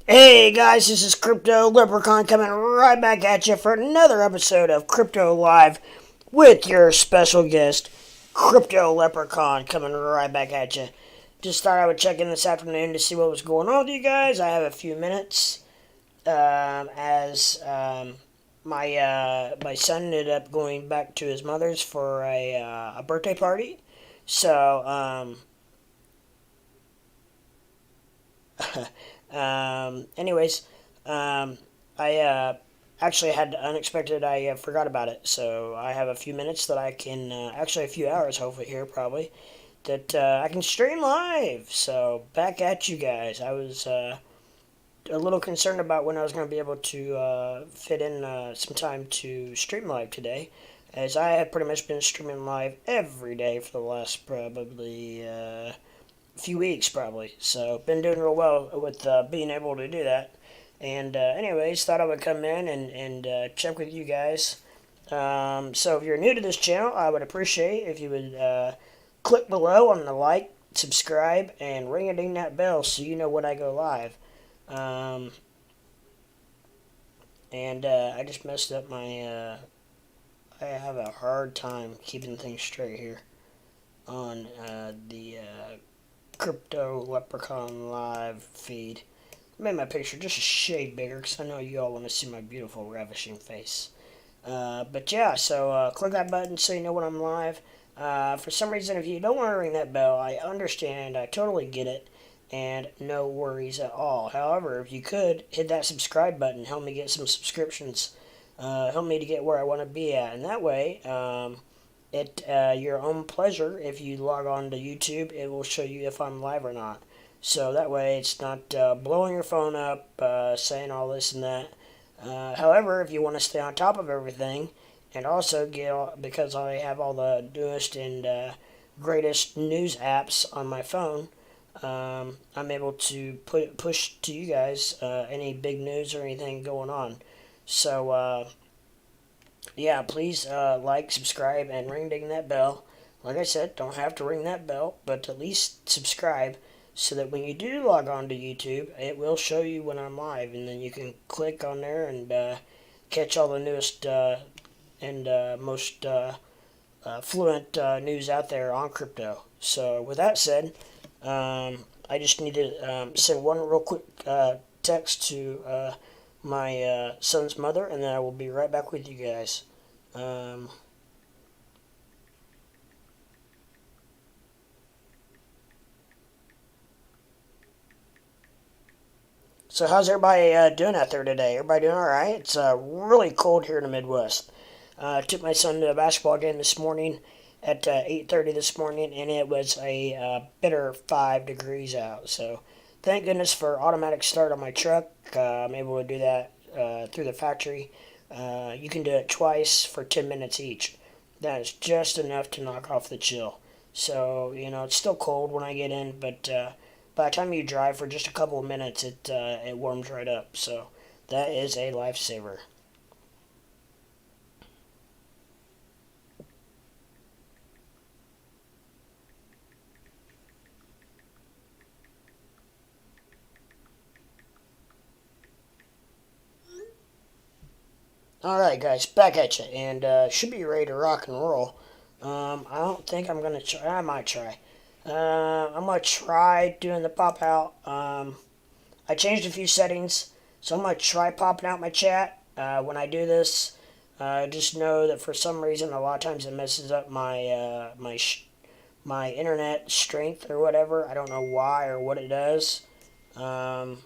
Hey guys, this is Crypto Leprechaun coming right back at you for another episode of Crypto Live with your special guest, Crypto Leprechaun, coming right back at you. Just thought I would check in this afternoon to see what was going on with you guys. I have a few minutes as my son ended up going back to his mother's for a birthday party. So anyways, I actually had unexpected. I forgot about it, so I have a few minutes that I can actually a few hours, hopefully here probably that I can stream live. So back at you guys. I was a little concerned about when I was going to be able to fit in some time to stream live today, as I have pretty much been streaming live every day for the last probably few weeks probably. So been doing real well with being able to do that. And anyways, thought I would come in and check with you guys. So if you're new to this channel, I would appreciate if you would click below on the like, subscribe, and ring a ding that bell so you know when I go live. Um, and I just messed up my. I have a hard time keeping things straight here on the Crypto Leprechaun live feed. I made my picture just a shade bigger because I know you all want to see my beautiful, ravishing face. But yeah, so click that button so you know when I'm live. For some reason, if you don't want to ring that bell, I understand. I totally get it. And no worries at all. However, if you could hit that subscribe button, help me get some subscriptions. Help me to get where I want to be at. And that way, at your own pleasure, if you log on to YouTube, it will show you if I'm live or not. So that way it's not blowing your phone up, saying all this and that. However, if you want to stay on top of everything and also get all, because I have all the newest and greatest news apps on my phone, I'm able to push to you guys any big news or anything going on. So yeah, please like, subscribe, and ring ding that bell. Like I said, don't have to ring that bell, but at least subscribe so that when you do log on to YouTube, it will show you when I'm live, and then you can click on there and catch all the newest and most fluent news out there on crypto. So with that said, I just need to send one real quick text to my son's mother, and then I will be right back with you guys. Um, so how's everybody doing out there today? Everybody doing all right? It's really cold here in the Midwest. I took my son to a basketball game this morning at 8:30 this morning, and it was a bitter 5 degrees out. So thank goodness for automatic start on my truck. I'm able to do that through the factory. You can do it twice for 10 minutes each. That is just enough to knock off the chill. So, it's still cold when I get in, but by the time you drive for just a couple of minutes, it warms right up. So that is a lifesaver. All right, guys, back at you, and should be ready to rock and roll. I don't think I'm gonna try. I might try. I'm gonna try doing the pop out. I changed a few settings, so I'm gonna try popping out my chat. When I do this, just know that for some reason, a lot of times it messes up my internet strength or whatever. I don't know why or what it does. Um,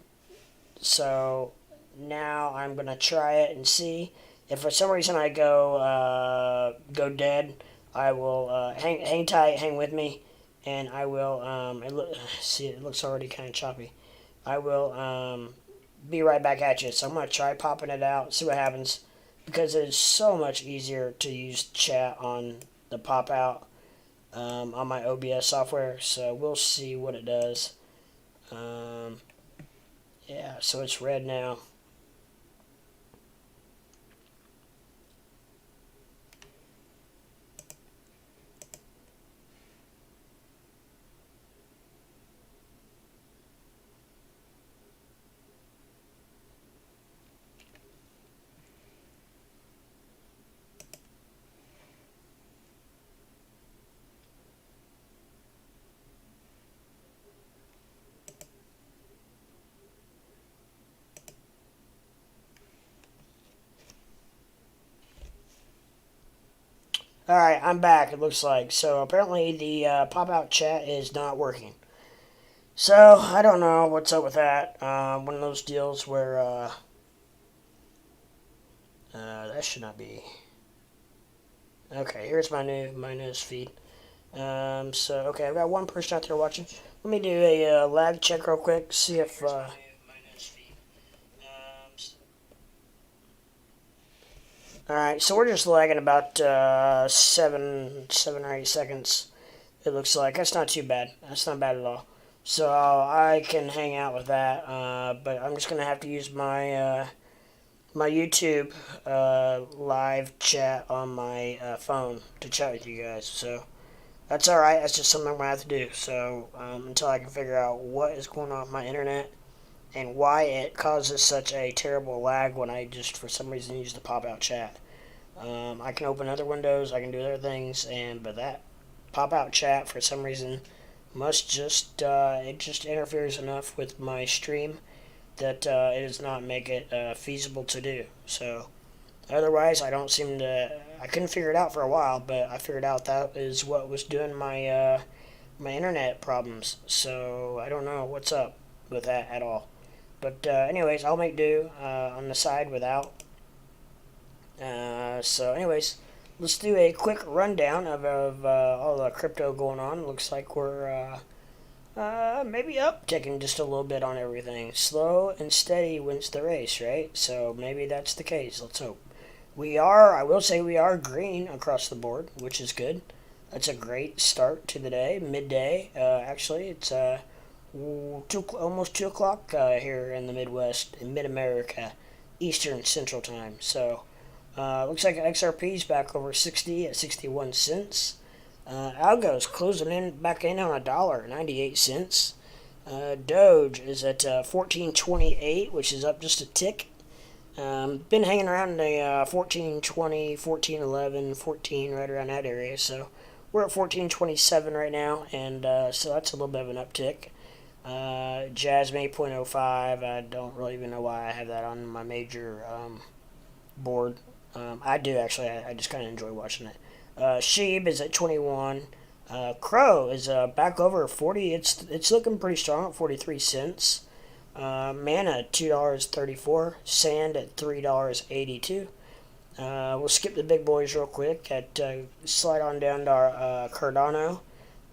so now I'm gonna try it and see if for some reason I go dead. I will hang tight, hang with me, and I will see it looks already kind of choppy. I will be right back at you. So I'm gonna try popping it out, see what happens, because it is so much easier to use chat on the pop out on my OBS software. So we'll see what it does. Um, yeah, so it's red now. Alright, I'm back, it looks like. So apparently the pop-out chat is not working. So, I don't know what's up with that. One of those deals where, that should not be. Okay, here's my news feed. Okay, I've got one person out there watching. Let me do a lag check real quick, see if, Alright, so we're just lagging about 7 or 8 seconds. It looks like that's not too bad. That's not bad at all. So I can hang out with that. But I'm just gonna have to use my my YouTube live chat on my phone to chat with you guys. So that's all right. That's just something I'm gonna have to do. So until I can figure out what is going on with my internet and why it causes such a terrible lag when I just for some reason use the pop-out chat. I can open other windows, I can do other things, but that pop-out chat for some reason must just it just interferes enough with my stream that it does not make it feasible to do. So otherwise, I don't seem to. I couldn't figure it out for a while, but I figured out that is what was doing my my internet problems. So I don't know what's up with that at all. But anyways, I'll make do on the side without. So anyways, let's do a quick rundown of all the crypto going on. Looks like we're maybe upticking just a little bit on everything. Slow and steady wins the race, right? So maybe that's the case. Let's hope. I will say we are green across the board, which is good. That's a great start to the day, midday. Actually, it's almost 2 o'clock here in the Midwest, in mid-America, Eastern Central Time. So looks like XRP is back over 60 at 61 cents. Algo's closing in back in on $1.98. Doge is at 14.28, which is up just a tick. Been hanging around the 14.20, 14.11, 14, right around that area. So we're at 14.27 right now, and so that's a little bit of an uptick. Jasmine 8.05. I don't really even know why I have that on my major board. I do actually. I just kind of enjoy watching it. Sheeb is at 21. Crow is back over 40. It's looking pretty strong at 43 cents. Mana $2.34. Sand at $3.82. We'll skip the big boys real quick. Slide on down to our Cardano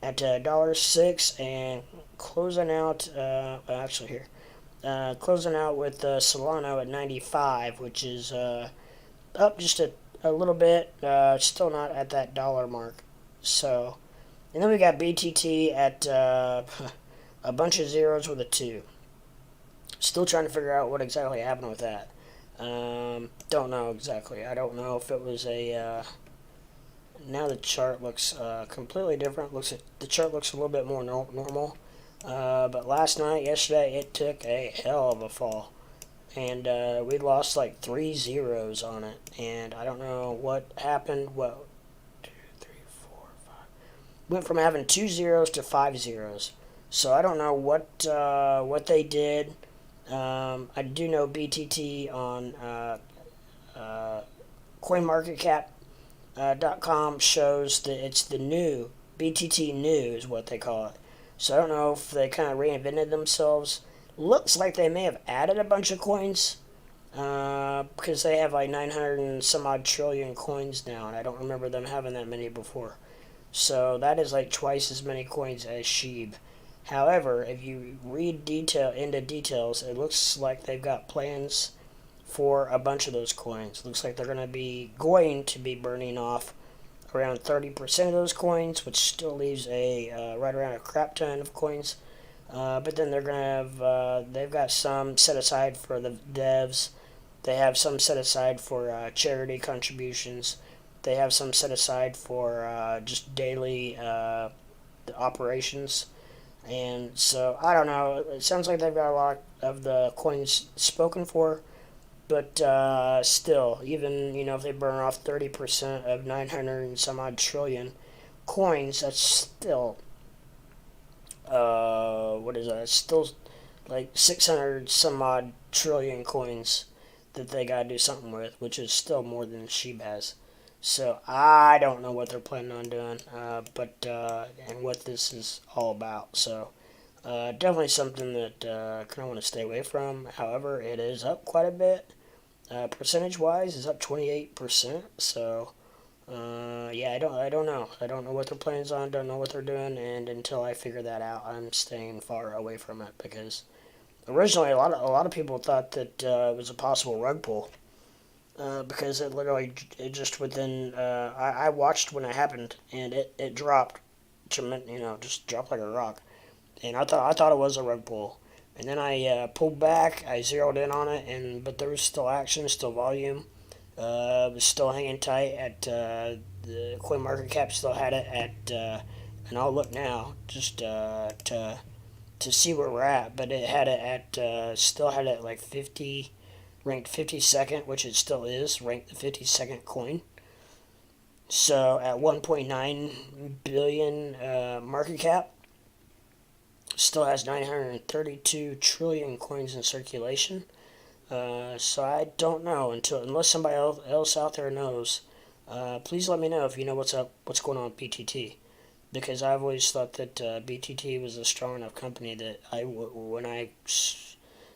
at $1.06 and closing out. Actually here, closing out with Solano at 95, which is up just a little bit, still not at that dollar mark. So, and then we got BTT at a bunch of zeros with a 2. Still trying to figure out what exactly happened with that. Don't know exactly. I don't know if it was a. Now the chart looks completely different. The chart looks a little bit more normal. But yesterday, it took a hell of a fall. And we lost like 3 zeros on it, and I don't know what happened. Well, 2, 3, 4, 5. Went from having 2 zeros to 5 zeros. So I don't know what they did. I do know BTT on CoinMarketCap.com shows that it's the new BTT new is what they call it. So I don't know if they kind of reinvented themselves. Looks like they may have added a bunch of coins because they have like 900 and some odd trillion coins now, and I don't remember them having that many before. So that is like twice as many coins as Sheeb. However, if you read into details, it looks like they've got plans for a bunch of those coins. Looks like they're going to be burning off around 30% of those coins, which still leaves right around a crap ton of coins. But then they're going to have, they've got some set aside for the devs. They have some set aside for charity contributions. They have some set aside for just daily operations. And so, I don't know. It sounds like they've got a lot of the coins spoken for. But still, even, if they burn off 30% of 900 and some odd trillion coins, that's still... what is that? It's still like 600 some odd trillion coins that they gotta do something with, which is still more than Sheeb has. So I don't know what they're planning on doing, and what this is all about. So definitely something that I kind of want to stay away from. However, it is up quite a bit. Percentage-wise, it's up 28%. So yeah, I don't know. I don't know what their plans on. Don't know what they're doing, and until I figure that out, I'm staying far away from it because originally a lot of people thought that it was a possible rug pull. Because it literally, it just within, I watched when it happened, and it dropped, just dropped like a rock, and I thought it was a rug pull, and then I pulled back, I zeroed in on it, but there was still action, still volume, it was still hanging tight at the coin market cap still had it at, and I'll look now just to see where we're at, but it had it at still had it like 50. Ranked 52nd, which it still is, ranked the 52nd coin. So at 1.9 billion market cap, still has 932 trillion coins in circulation. So I don't know unless somebody else out there knows. Please let me know if you know what's going on with BTT, because I've always thought that BTT was a strong enough company that when I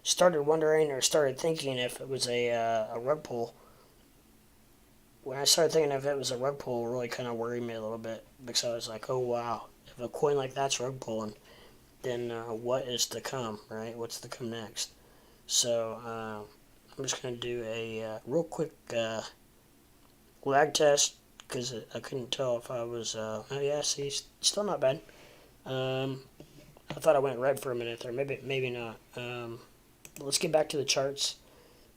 started wondering or started thinking if it was a rug pull. When I started thinking if it was a rug pull, it really kind of worried me a little bit, because I was like, oh wow, if a coin like that's rug pulling, then what is to come, right? What's to come next? So I'm just going to do a real quick lag test, because I couldn't tell if I was, oh yeah, see, still not bad. I thought I went red for a minute there, maybe not. Let's get back to the charts.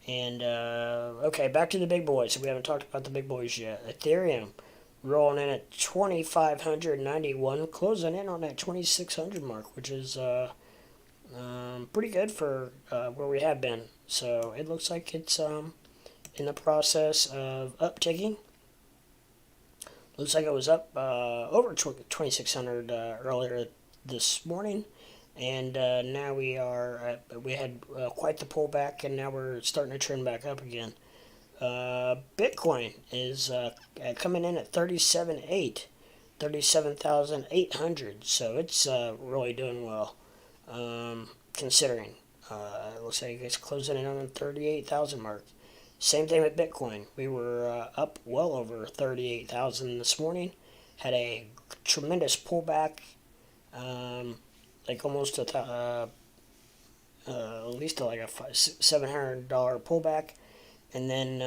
And, okay, back to the big boys. We haven't talked about the big boys yet. Ethereum rolling in at 2,591, closing in on that 2,600 mark, which is pretty good for where we have been. So it looks like it's in the process of upticking. Looks like it was up over 2,600 earlier this morning. And now we had quite the pullback, and now we're starting to trend back up again. Bitcoin is coming in at 37,800. So it's really doing well, considering. It looks like it's closing in on the 38,000 mark. Same thing with Bitcoin. We were up well over 38,000 this morning. Had a tremendous pullback. Like almost at least like a $700 pullback, and then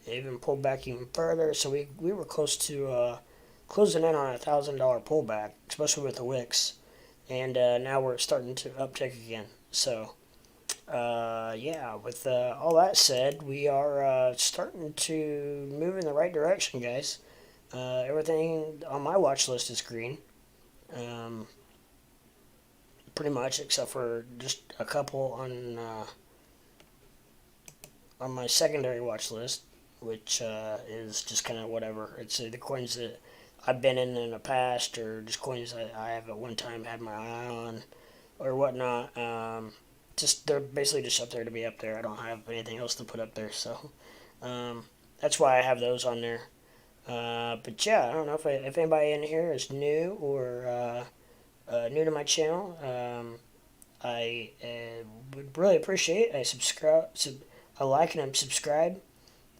even pulled back even further. So we were close to closing in on $1,000 pullback, especially with the wicks, and now we're starting to uptick again. So yeah, with all that said, we are starting to move in the right direction, guys. Everything on my watch list is green. Pretty much, except for just a couple on my secondary watch list, which is just kind of whatever. It's the coins that I've been in the past, or just coins that I have at one time had my eye on, or whatnot. Just they're basically just up there to be up there. I don't have anything else to put up there, so that's why I have those on there. But yeah, I don't know if anybody in here is new or new to my channel. I would really appreciate a like and a subscribe.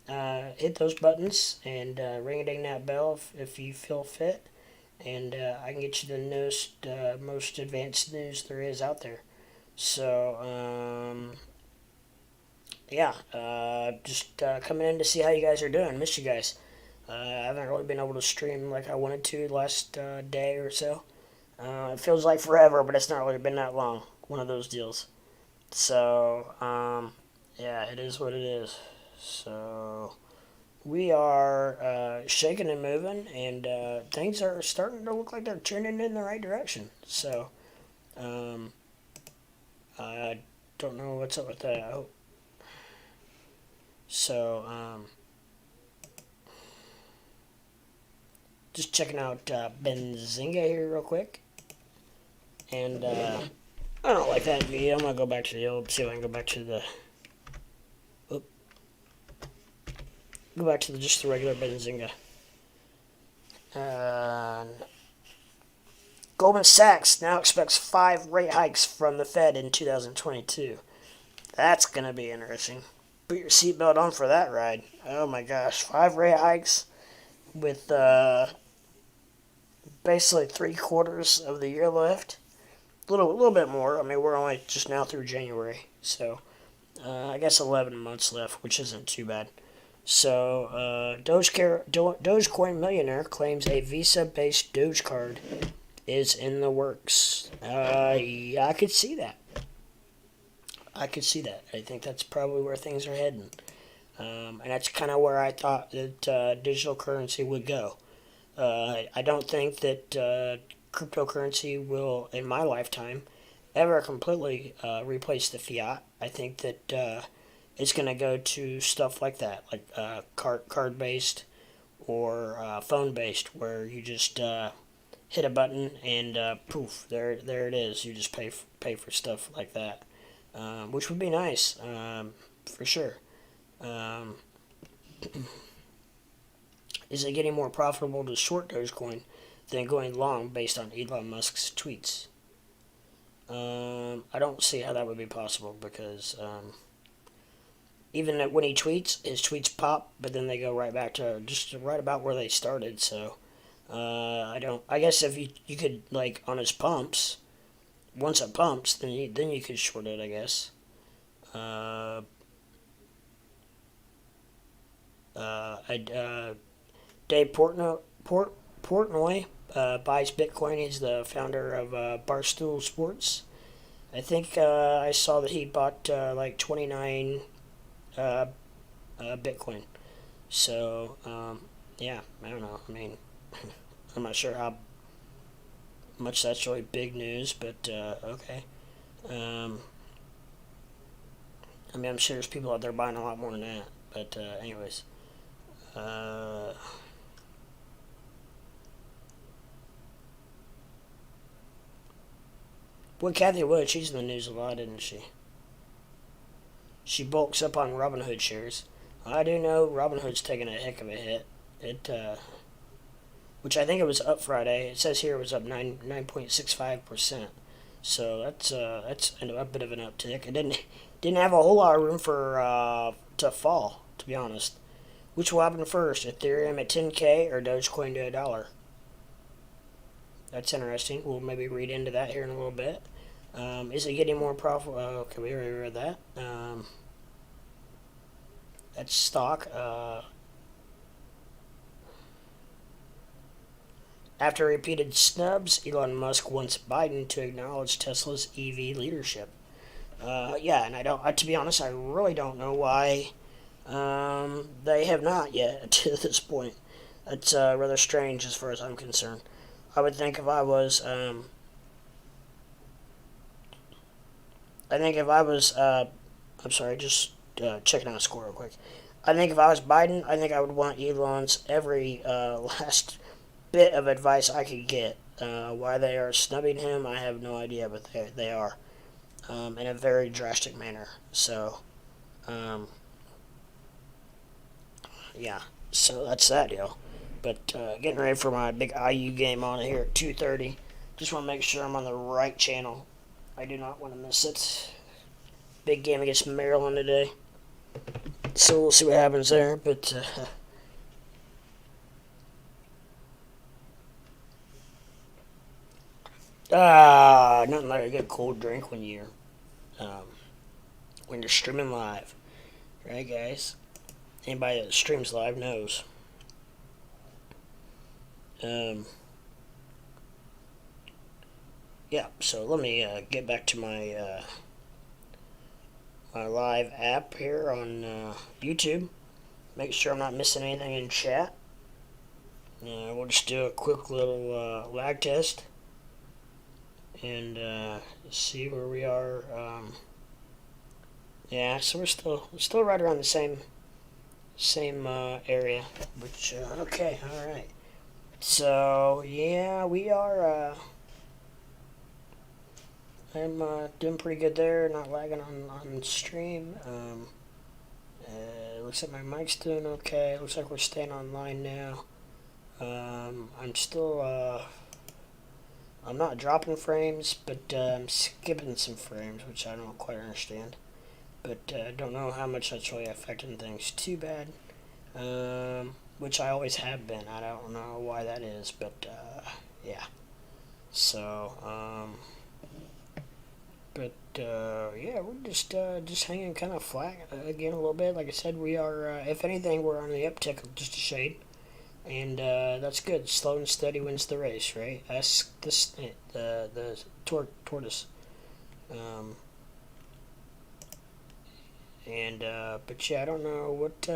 Hit those buttons and ring a ding that bell if you feel fit, and I can get you the newest, most advanced news there is out there. So yeah, just coming in to see how you guys are doing. Miss you guys. I haven't really been able to stream like I wanted to the last day or so. It feels like forever, but it's not really been that long. One of those deals. So, yeah, it is what it is. So, we are shaking and moving, and things are starting to look like they're trending in the right direction. So, I don't know what's up with that. So, just checking out Benzinga here real quick. And I don't like that video. I'm going to go back to the old, see if I can go back to the, just the regular Benzinga. Uh, Goldman Sachs now expects 5 rate hikes from the Fed in 2022. That's going to be interesting. Put your seatbelt on for that ride. Oh my gosh, 5 rate hikes with basically 3/4 of the year left. A little bit more. I mean, we're only just now through January, so I guess 11 months left, which isn't too bad. So, Dogecoin millionaire claims a Visa-based Doge card is in the works. Yeah, I could see that. I could see that. I think that's probably where things are heading. And that's kind of where I thought that digital currency would go. I don't think that cryptocurrency will, in my lifetime, ever completely replace the fiat. I think that it's going to go to stuff like that, like card based or phone based, where you just hit a button and poof, there it is. You just pay for stuff like that, which would be nice, for sure. Um, is it getting more profitable to short Dogecoin than going long based on Elon Musk's tweets? I don't see how that would be possible because even when he tweets, his tweets pop, but then they go right back to just right about where they started. So I don't. I guess if you could like on his pumps, once it pumps, then you could short it. I guess. Uh, Dave Portnoy buys Bitcoin. He's the founder of Barstool Sports. I think I saw that he bought like 29 Bitcoin. So, yeah, I don't know. I mean, I'm not sure how much that's really big news, but okay. I mean, I'm sure there's people out there buying a lot more than that. But, anyways. Well, Kathy Wood, she's in the news a lot, isn't she? She bulks up on Robinhood shares. I do know Robinhood's taking a heck of a hit. Which I think it was up Friday. It says here it was up 9.65%. So that's a bit of an uptick. It didn't have a whole lot of room for to fall, to be honest. Which will happen first, Ethereum at 10K or Dogecoin to $1? That's interesting. We'll maybe read into that here in a little bit. Is it getting more profitable? Okay, we already read that. That's stock. After repeated snubs, Elon Musk wants Biden to acknowledge Tesla's EV leadership. Yeah, and to be honest, I really don't know why they have not yet to this point. That's rather strange as far as I'm concerned. I would think if I was, I'm sorry, just checking out a score real quick. I think if I was Biden, I think I would want Elon's every last bit of advice I could get. Why they are snubbing him, I have no idea, but they are, in a very drastic manner. So, yeah, so that's that deal. But getting ready for my big IU game on here at 2:30. Just want to make sure I'm on the right channel. I do not want to miss it. Big game against Maryland today. So we'll see what happens there. But nothing like a good cold drink when you're streaming live, right, guys? Anybody that streams live knows. Yeah, so let me get back to my my live app here on YouTube. Make sure I'm not missing anything in chat. We'll just do a quick little lag test and see where we are. Yeah, so we're still right around the same area. Which okay, all right. So yeah, we are. I'm doing pretty good there, not lagging on stream. Looks like my mic's doing okay. Looks like we're staying online now. I'm still, I'm not dropping frames, but I'm skipping some frames, which I don't quite understand. But I don't know how much that's really affecting things too bad. Which I always have been. I don't know why that is, but yeah. So, yeah, we're just hanging kind of flat again a little bit. Like I said, we are. If anything, we're on the uptick just a shade, and that's good. Slow and steady wins the race, right? That's the tortoise. Um, and but yeah, I don't know what.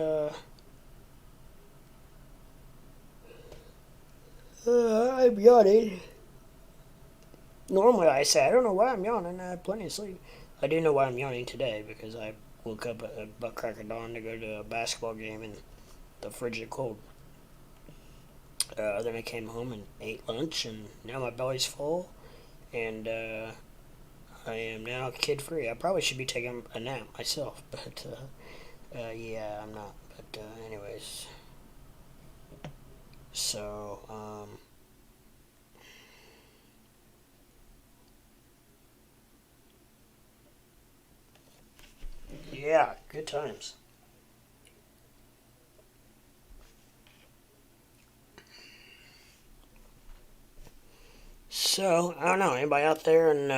I'm yawning. Normally, I say I don't know why I'm yawning. I have plenty of sleep. I do know why I'm yawning today because I woke up at butt crack of dawn to go to a basketball game in the frigid cold. Then I came home and ate lunch, and now my belly's full, and I am now kid free. I probably should be taking a nap myself, but yeah, I'm not. But anyways, so yeah, good times. So I don't know. Anybody out there in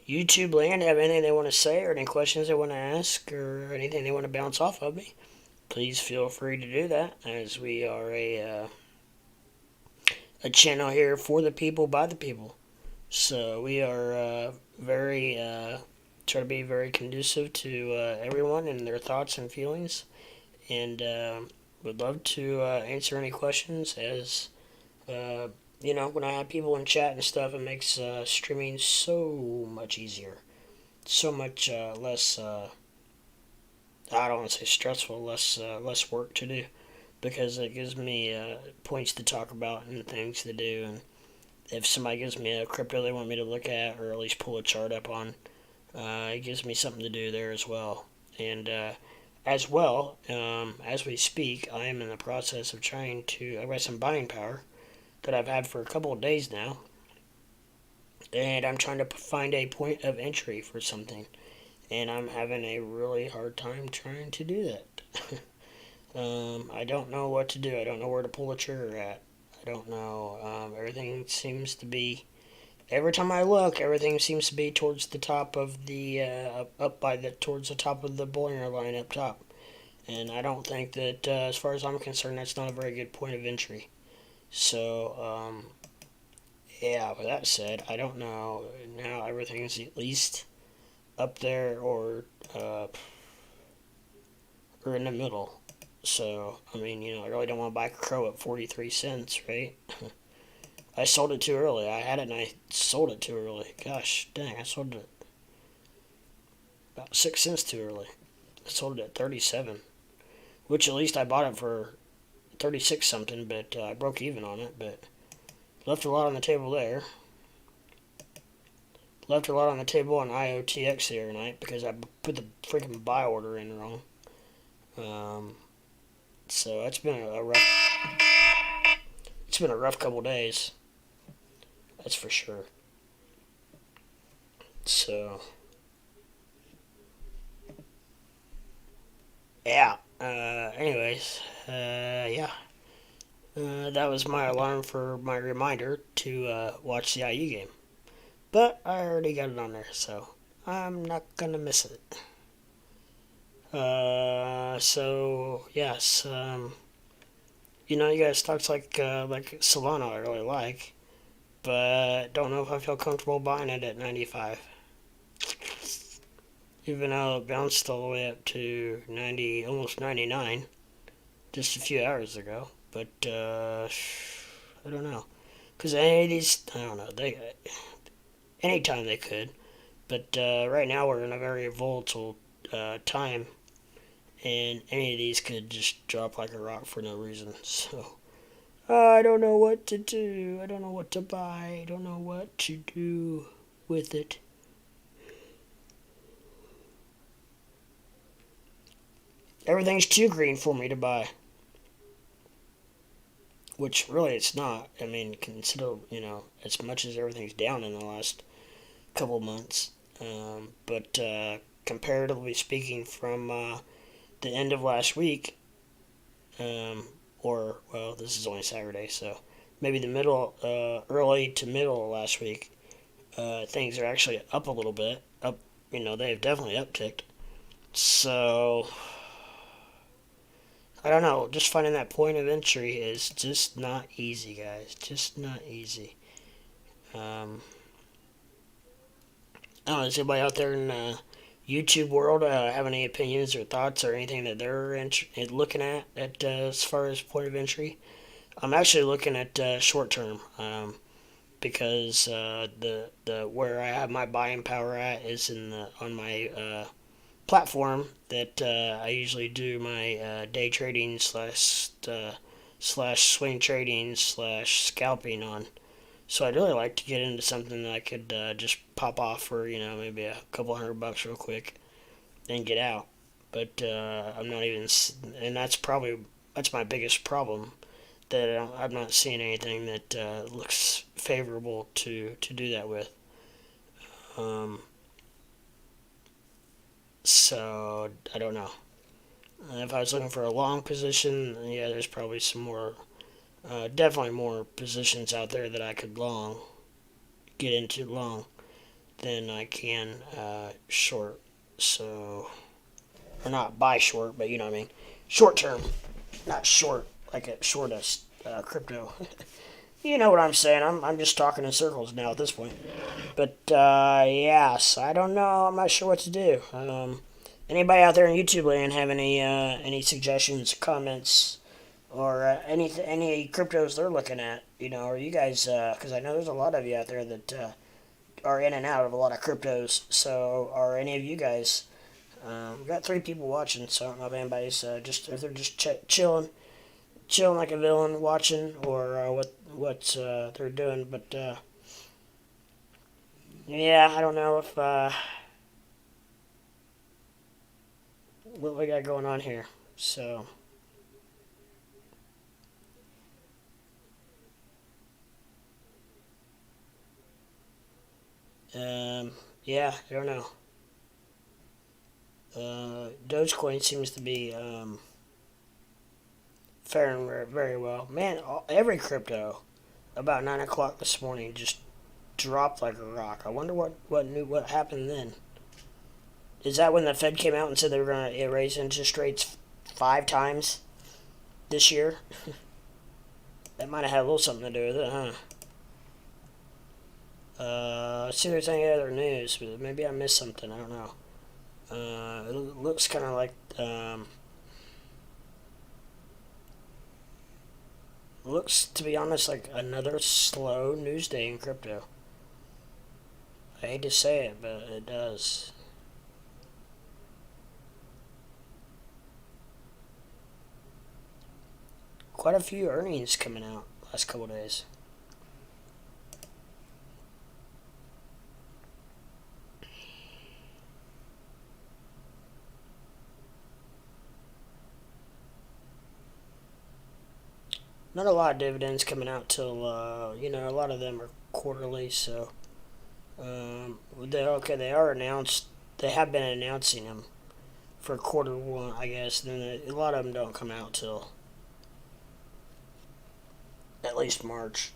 YouTube land have anything they want to say, or any questions they want to ask, or anything they want to bounce off of me? Please feel free to do that, as we are a channel here for the people by the people. So we are very try to be very conducive to everyone and their thoughts and feelings, and would love to answer any questions. As uh, you know, when I have people in chat and stuff, it makes streaming so much easier, so much less. I don't want to say stressful, less work to do, because it gives me points to talk about and things to do. And if somebody gives me a crypto they want me to look at, or at least pull a chart up on, it gives me something to do there as well. And as well, as we speak, I am in the process of trying to. I've got some buying power that I've had for a couple of days now, and I'm trying to find a point of entry for something. And I'm having a really hard time trying to do that. I don't know what to do. I don't know where to pull the trigger at. I don't know. Everything seems to be. Every time I look, everything seems to be towards the top of the up by the towards the top of the Bollinger line up top, and I don't think that, as far as I'm concerned, that's not a very good point of entry. So, yeah. With that said, I don't know. Now everything's at least up there, uh, or in the middle. So, I mean, I really don't want to buy Crow at 43 cents, right? I sold it too early. I had it and I sold it too early. Gosh dang, I sold it about 6 cents too early. I sold it at 37, which at least I bought it for 36 something, but I broke even on it, but left a lot on the table there. Left a lot on the table on IOTX the other night because I put the freaking buy order in wrong. So it's been a rough couple days. That's for sure. So yeah. Anyways, yeah. That was my alarm for my reminder to watch the IU game. But I already got it on there, so I'm not gonna miss it. So yes, you guys stocks like Solana I really like, but don't know if I feel comfortable buying it at 95. Even though it bounced all the way up to 90, almost 99, just a few hours ago. But I don't know, because any of these, I don't know, anytime they could. But right now we're in a very volatile time, and any of these could just drop like a rock for no reason. So I don't know what to do. I don't know what to buy. I don't know what to do with it. Everything's too green for me to buy. which really it's not. I mean, consider, as much as everything's down in the last couple months. But comparatively speaking, from the end of last week, or, well, this is only Saturday, so maybe the middle, early to middle of last week, things are actually up a little bit. Up, they've definitely upticked. So, I don't know. Just finding that point of entry is just not easy, guys. Just not easy. I don't know. Does anybody out there in the YouTube world have any opinions or thoughts or anything that they're looking at as far as point of entry? I'm actually looking at short term, because the where I have my buying power at is on my platform that I usually do my day trading slash swing trading slash scalping on. So I'd really like to get into something that I could just pop off for maybe a couple $100 real quick and get out. But I'm not even, and that's my biggest problem, that I'm not seeing anything that looks favorable to do that with. So I don't know. If I was looking for a long position, yeah, there's probably some more, definitely more positions out there that I could get into long than I can short. So, or not buy short, but you know what I mean. Short term, not short like a shortest crypto. You know what I'm saying. I'm just talking in circles now at this point. But yes, I don't know. I'm not sure what to do. Anybody out there in YouTube land have any suggestions, comments, or any cryptos they're looking at? Or you guys, because I know there's a lot of you out there that are in and out of a lot of cryptos. So are any of you guys? We've got 3 people watching, so I don't know if anybody's if they're just chilling like a villain, watching, or what they're doing. But yeah, I don't know if what we got going on here. So yeah, I don't know. Dogecoin seems to be faring very well. Man, every crypto about 9 o'clock this morning just dropped like a rock. I wonder what happened then. Is that when the Fed came out and said they were going to raise interest rates 5 times this year? That might have had a little something to do with it, huh? Let's see if there's any other news, but maybe I missed something. I don't know. It looks kind of like looks, to be honest, like another slow news day in crypto. I hate to say it, but it does. Quite a few earnings coming out last couple days. Not a lot of dividends coming out till a lot of them are quarterly. So they are announced. They have been announcing them for quarter 1, I guess. And then a lot of them don't come out till at least March.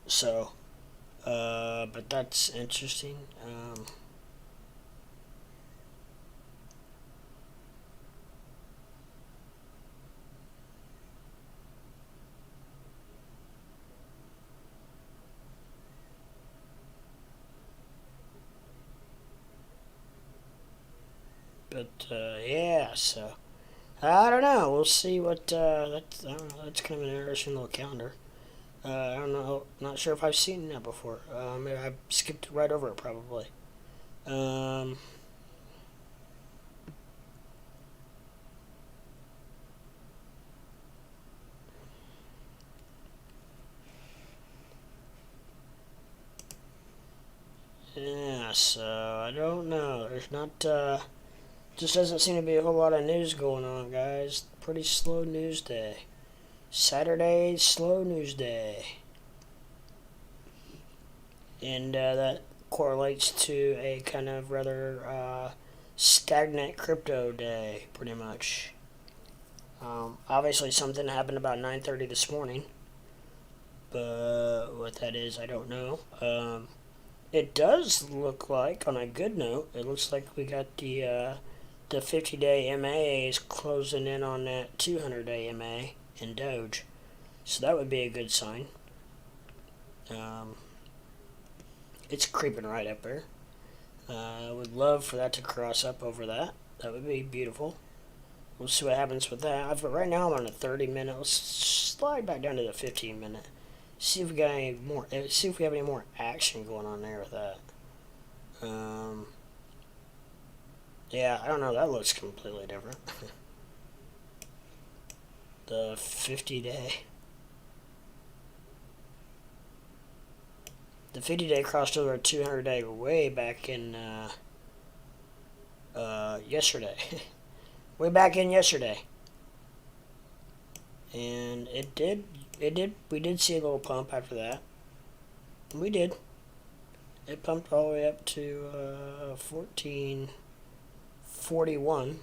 So, but that's interesting. But yeah, so I don't know. We'll see what that's. I don't know. That's kind of an interesting little calendar. I don't know. Not sure if I've seen that before. Maybe I skipped right over it probably. Um, yeah, so I don't know. There's not. Just doesn't seem to be a whole lot of news going on, guys. Pretty slow news day. Saturday, slow news day. And that correlates to a kind of rather stagnant crypto day, pretty much. Obviously, something happened about 9:30 this morning, but what that is, I don't know. It does look like, on a good note, it looks like we got the 50-day MA is closing in on that 200-day MA in Doge, so that would be a good sign. It's creeping right up there. I would love for that to cross up over that. That would be beautiful. We'll see what happens with that. Right now I'm on a 30-minute. Let's slide back down to the 15-minute. See if we got any more. See if we have any more action going on there with that. Yeah, I don't know. That looks completely different. The 50-day. The 50-day crossed over a 200-day way back in yesterday. Way back in yesterday. And we did see a little pump after that. We did. It pumped all the way up to 1441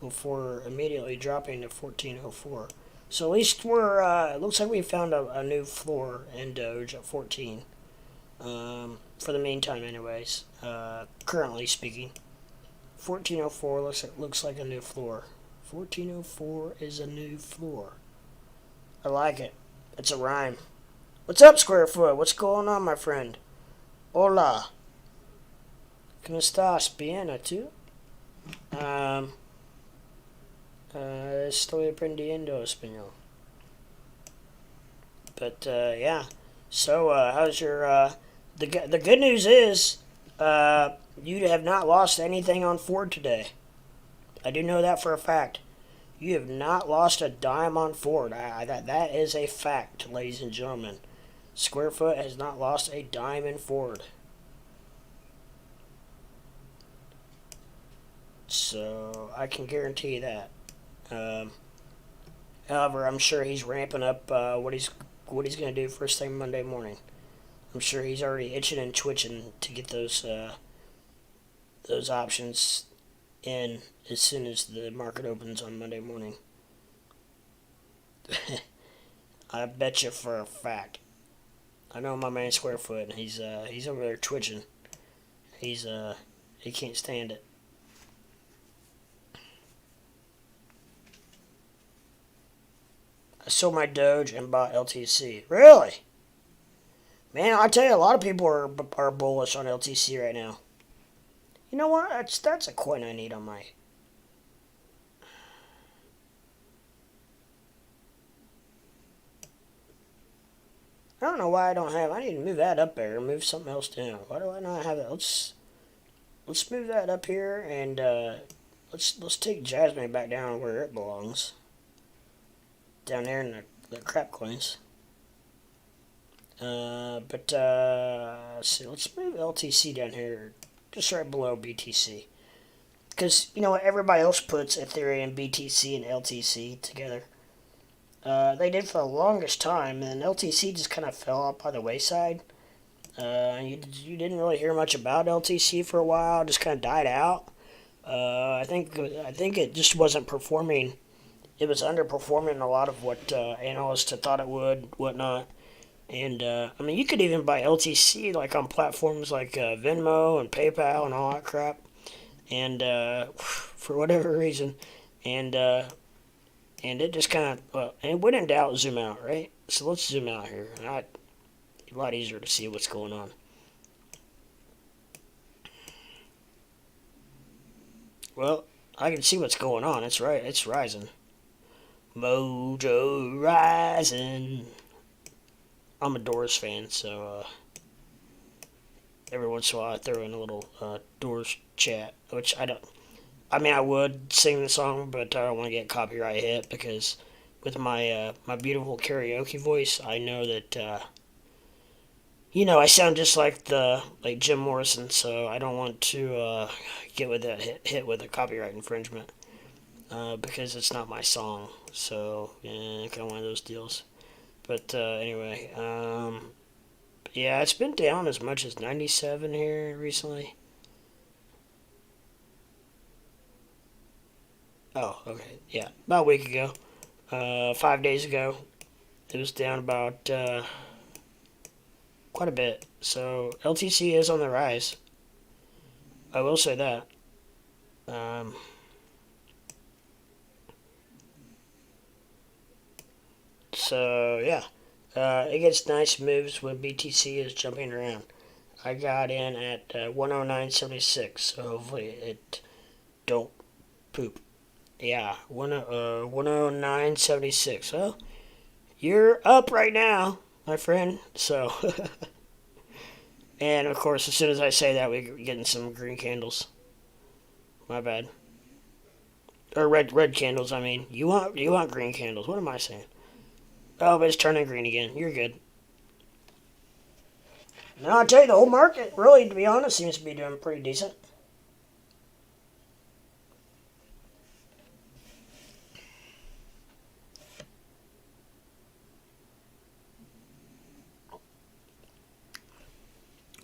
before immediately dropping to 1404. So at least it looks like we found a new floor in Doge at 14. For the meantime, anyways. Currently speaking. 1404 looks like a new floor. 1404 is a new floor. I like it. It's a rhyme. What's up, Squarefoot? What's going on, my friend? Hola. ¿Cómo estás? Bien, ¿tú? Estoy aprendiendo español. But, yeah. So, how's your, the good news is, you have not lost anything on Ford today. I do know that for a fact. You have not lost a dime on Ford. That is a fact, ladies and gentlemen. Squarefoot has not lost a dime in Ford. So I can guarantee that. However, I'm sure he's ramping up what he's going to do first thing Monday morning. I'm sure he's already itching and twitching to get those options in as soon as the market opens on Monday morning. I bet you for a fact. I know my man Squarefoot, and he's over there twitching. He can't stand it. I sold my Doge and bought LTC. Really? Man, I tell you, a lot of people are bullish on LTC right now. You know what? That's a coin I need on my... I don't know why I don't have... I need to move that up there and move something else down. Why do I not have that? Let's move that up here and let's take Jasmine back down where it belongs. Down there in the crap coins. So let's move LTC down here, just right below BTC. Because, you know what, everybody else puts Ethereum, BTC, and LTC together. They did for the longest time, and LTC just kind of fell off by the wayside. You didn't really hear much about LTC for a while, just kind of died out. I think it just wasn't performing. It was underperforming a lot of what analysts had thought it would, whatnot. And, I mean, you could even buy LTC, like, on platforms like Venmo and PayPal and all that crap. And, for whatever reason. And it just kind of, and when in doubt, zoom out, right? So let's zoom out here. A lot easier to see what's going on. Well, I can see what's going on. It's right. It's rising. Mojo rising. I'm a Doors fan, so every once in a while I throw in a little Doors chat, which I don't. I mean, I would sing the song, but I don't want to get copyright hit because with my my beautiful karaoke voice, I know that I sound just like Jim Morrison, so I don't want to get with that hit with a copyright infringement. because it's not my song. So, yeah, kind of one of those deals. But anyway, yeah, it's been down as much as 97 here recently. Oh, okay. Yeah, about a week ago. 5 days ago, it was down about quite a bit. So LTC is on the rise. I will say that. Um, so yeah, it gets nice moves when BTC is jumping around. I got in at 109.76, so hopefully it don't poop. Yeah, 109.76. Well, you're up right now, my friend. So, and of course, as soon as I say that, we're getting some green candles. My bad. Or red candles. I mean, you want green candles. What am I saying? Oh, but it's turning green again. You're good. No, I'll tell you, the whole market, really, to be honest, seems to be doing pretty decent.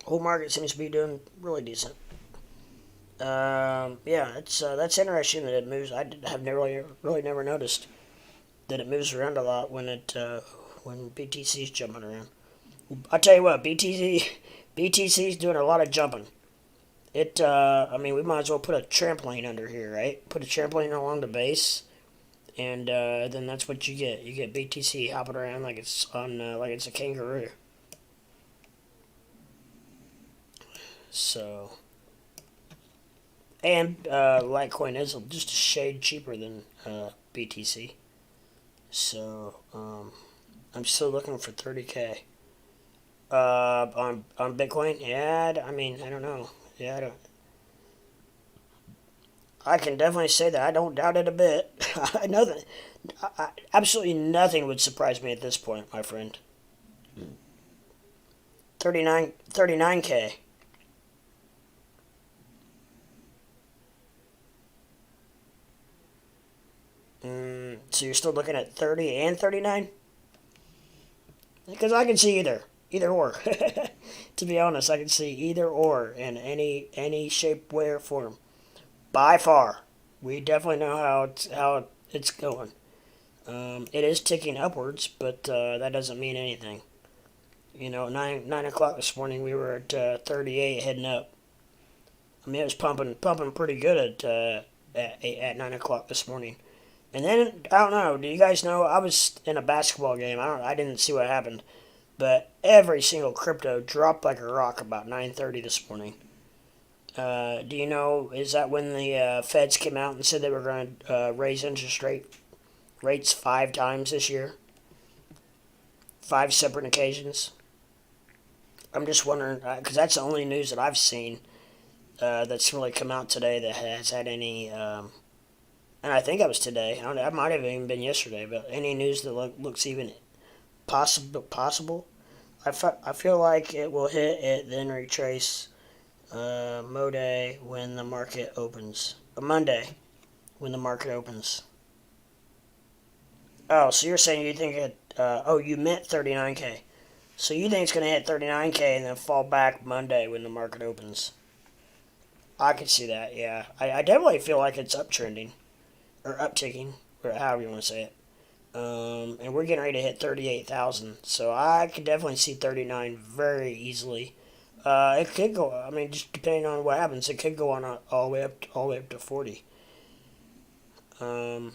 Whole market seems to be doing really decent. Yeah, it's that's interesting that it moves. Have never really never noticed that it moves around a lot when BTC's jumping around. I'll tell you what, BTC's doing a lot of jumping. I mean, we might as well put a trampoline under here, right? Put a trampoline along the base, and then that's what you get. You get BTC hopping around like it's a kangaroo. So, and Litecoin is just a shade cheaper than BTC. So, I'm still looking for 30K. On Bitcoin, yeah. I mean, I don't know. Yeah, I can definitely say that I don't doubt it a bit. I know that absolutely nothing would surprise me at this point, my friend. 39K. So you're still looking at 30 and 39? Because I can see either or. To be honest, I can see either or in any shape, way, or form. By far, we definitely know how it's going. It is ticking upwards, but that doesn't mean anything. You know, nine o'clock this morning, we were at 38, heading up. I mean, it was pumping pretty good at 9 o'clock this morning. And then I don't know. Do you guys know? I was in a basketball game. I didn't see what happened, but every single crypto dropped like a rock about 9:30 this morning. Do you know? Is that when the Feds came out and said they were going to raise rates 5 times this year? 5 separate occasions. I'm just wondering because that's the only news that I've seen that's really come out today that has had any. And I think that was today. I might have even been yesterday, but any news that looks even possible, I feel like it will hit it, then retrace Monday when the market opens. Monday when the market opens. Oh, so you're saying you think it? Oh, you meant 39K. So you think it's going to hit 39K and then fall back Monday when the market opens? I could see that. Yeah, I definitely feel like it's uptrending or upticking or however you want to say it. And we're getting ready to hit 38,000, so I could definitely see 39 very easily. It could go. I mean, just depending on what happens, it could go on all the way up to 40. Um,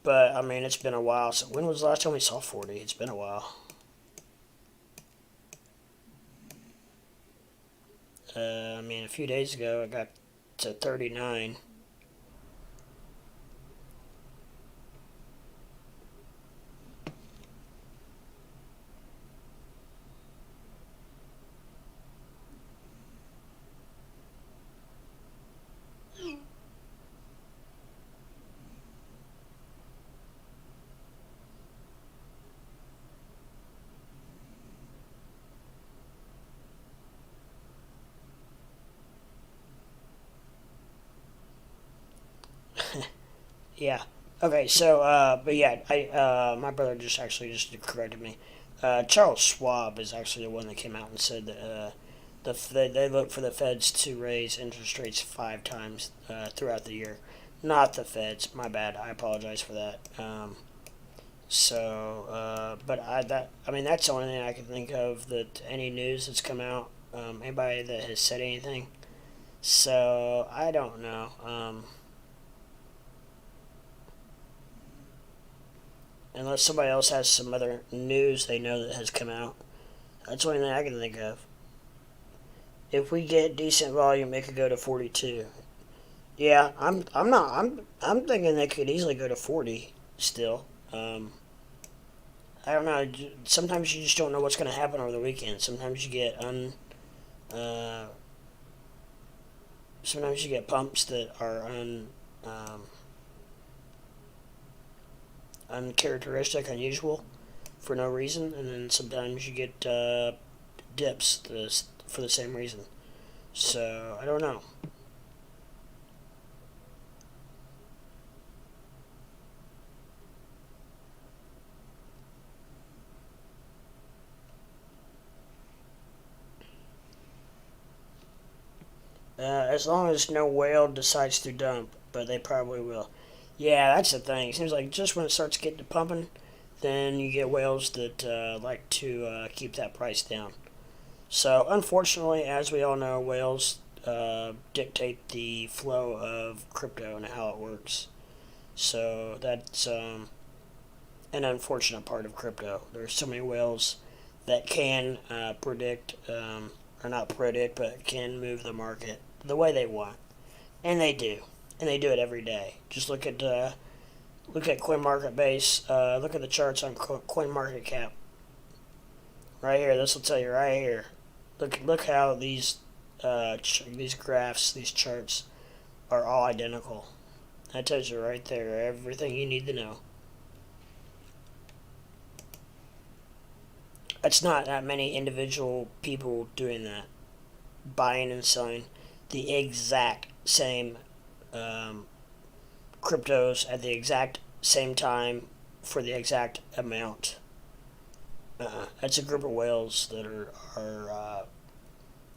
but I mean, it's been a while. So when was the last time we saw 40? It's been a while. I mean, a few days ago, I got to 39. Yeah. Okay. So, but yeah, my brother just corrected me. Charles Schwab is actually the one that came out and said that they look for the Feds to raise interest rates 5 times throughout the year. Not the Feds. My bad. I apologize for that. But I mean that's the only thing I can think of that any news that's come out. Anybody that has said anything. So I don't know. Unless somebody else has some other news they know that has come out. That's the only thing I can think of. If we get decent volume, it could go to 42. Yeah, I'm not I'm thinking they could easily go to 40 still. I don't know. Sometimes you just don't know what's going to happen over the weekend. Uh, sometimes you get pumps that are um, uncharacteristic, unusual for no reason, and then sometimes you get dips for the same reason. So I don't know. As long as no whale decides to dump, but they probably will. Yeah, that's the thing. It seems like just when it starts getting to pumping, then you get whales that like to keep that price down. So, unfortunately, as we all know, whales dictate the flow of crypto and how it works. So, that's an unfortunate part of crypto. There's so many whales that can or not predict, but can move the market the way they want. And they do. And they do it every day. Just look at CoinMarketBase. Look at the charts on CoinMarketCap. Right here. This will tell you right here. Look how these graphs, these charts, are all identical. That tells you right there everything you need to know. It's not that many individual people doing that, buying and selling the exact same um, cryptos at the exact same time for the exact amount. It's a group of whales that are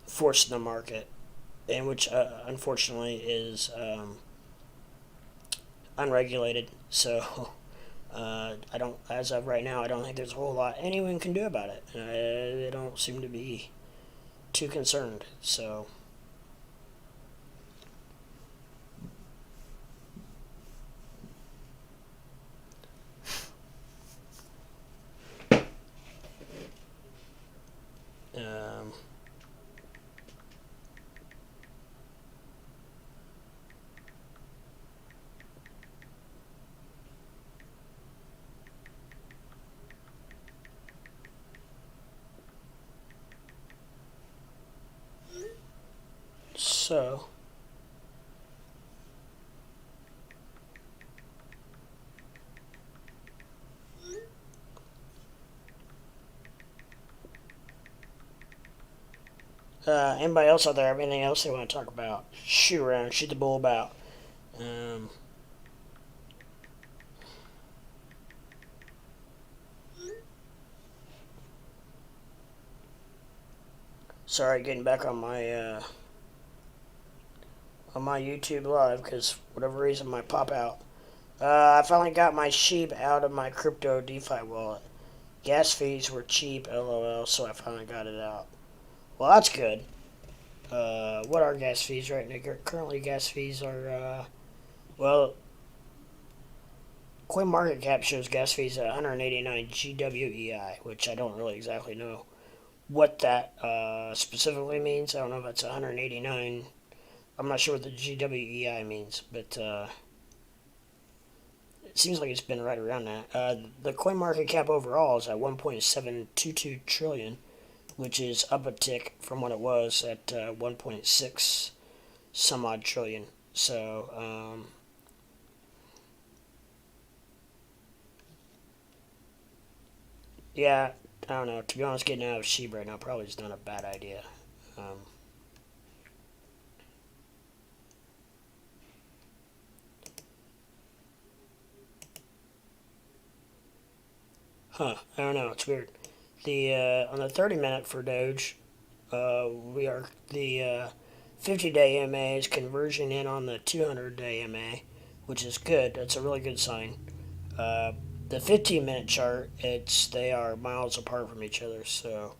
forcing the market, and which unfortunately is unregulated. So I don't, as of right now, I don't think there's a whole lot anyone can do about it. They don't seem to be too concerned. So um, so anybody else out there have anything else they want to talk about? Shoot around, shoot the bull about. Um, Sorry, getting back on my YouTube live because for whatever reason my pop out. I finally got my sheep out of my crypto DeFi wallet. Gas fees were cheap, lol. So I finally got it out. Well, that's good. What are gas fees right now? Currently, gas fees are well, CoinMarketCap shows gas fees at 189 GWEI, which I don't really exactly know what that specifically means. I don't know if that's 189. I'm not sure what the GWEI means, but it seems like it's been right around that. The coin market cap overall is at 1.722 trillion, which is up a tick from what it was at 1.6 some odd trillion. So, yeah, I don't know. To be honest, getting out of SHIB right now probably is not a bad idea. Um, Huh, I don't know, it's weird. The on the 30-minute for Doge, we are the 50-day MA is converging in on the 200-day MA, which is good. That's a really good sign. Uh, the 15-minute chart, they are miles apart from each other, so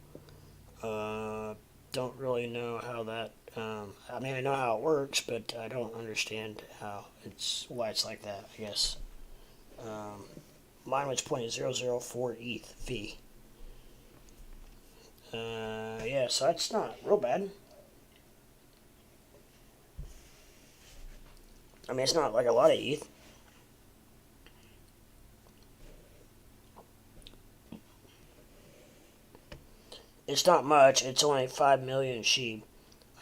don't really know how that. I mean, I know how it works, but I don't understand why it's like that. I guess mine was 0.004 ETH fee. Yeah, so that's not real bad. I mean, it's not like a lot of ETH. It's not much. It's only 5 million sheep.